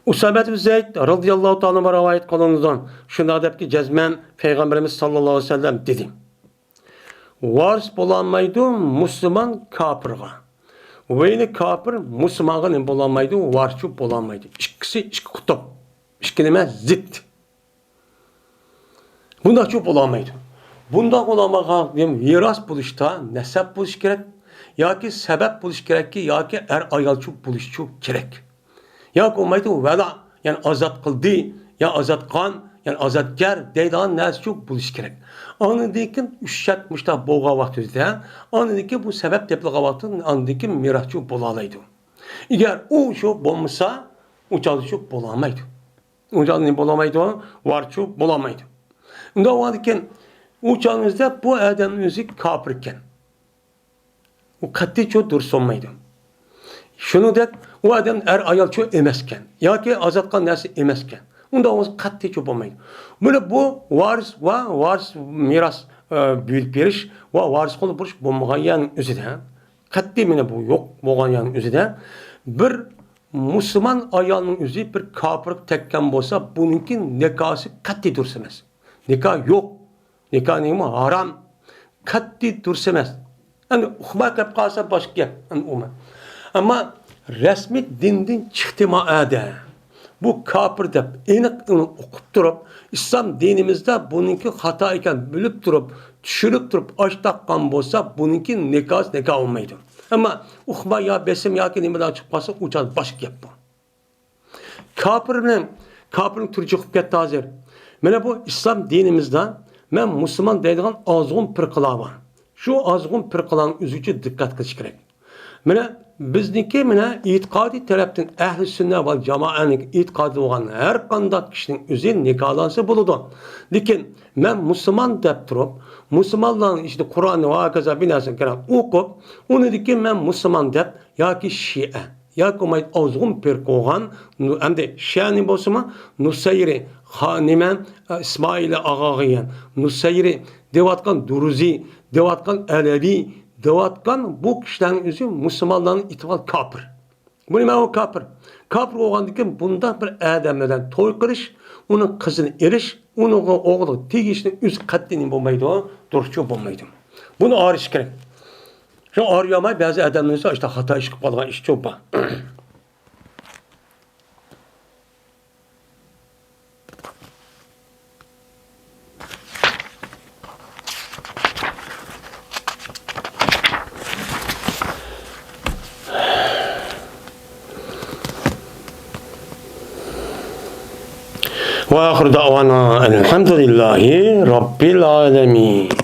Usame bin Zeyd radıyallahu ta'ala rivayet kılınıdan şunda depki cezmen Peygamberimiz sallallahu aleyhi ve sellem dedi. Varis bulamaydı Müslüman kafirga. Veyni kafir Müslüman'a ne bulamaydı varisçi bulamaydı. İkisi iki kutup. İki nime zıt. Bunda çok bulamaydı. Bunda bulamağa miras buluşta nesep buluş gerek. Ya ki sebep buluş gerek ki ya ki ayal çok buluş çok gerek. Ya olmaydı vela yani azat kıldı ya azat kan yani azatkar deydan nas çok buluş gerek. Anıdaki üşşat müştah boğa vaktinde anıdaki bu sebep tepliğe vaktinde anıdaki mirasçı bulalaydı. Eğer o şu bulmasa o çalışıp bulamaydı. O çalışıp bulamaydı varçı bulamaydı. Onda o adeken o çalışında bu adam özü kafirken o katli çok dursunmaydı. Şunu da o adam ayal çok emesken, ya ki azatkan nesi emesken, onda o katli çok olmaydı. Böyle bu varis miras büyük biriş ve varis kolu buluş bu muhayyanın üzerinde, katli mine bu yok muhayyanın üzerinde bir Müslüman ayalının üzerinde bir kafirlik tekken olsa bununki nikahı katli dursamaz. Nikah yok, nikah neymi haram, katli dursamaz. Yani ukma kap kalsa başka yani ama resmi dinden çıktı maade. Bu kafir de enik okup durup İslam dinimizde bununki hata iken bölüp durup düşürüp durup aç takkan bolsa bununki nikah olmaydı. Ama ukma ya besim ya ki nimeden çıkmasa uçan başka yap bu. Kafirin türü çıkıp gitti hazır. Mene bu İslam dinimizde men Müslüman deydiğen azgın pırkılar var. Şu azgın pırkıların üzücü dikkat kılış gerek. Mene bizniki mene itikadi taraftan ehli sünnet ve cemaatning itikadi olan her qanday kişinin özü nikahlansa buludu. Lekin men Müslüman deb turib, Müslümanların işte Kur'an'ı ve hakaza binasını kerak okup, onu dikin men Müslüman deb yoki Şia, yoki mayt azgın pir qo'ygan, hamda Şia'ning bo'lsa Nusayri, Xaniman, İsmail Ag'ag'iyan, Nusayri devatgan Duruzi, devatgan Alevi devatkan bu kişilerin özü Müslümanların ittifak kafir. Bu nima o kafir? Kafir olgandan keyin bunda bir adam bilan to'y qilish, uning qizini erish, uning o'g'li tegishni o'z qattining bo'lmaydi, duruşu bo'lmaydi. Buni arish kerak. Shu ariyamay ba'zi odamlar esa işte xato ish qilib qolgan ish cho'pa. وآخر دعوانا الحمد لله رب العالمين.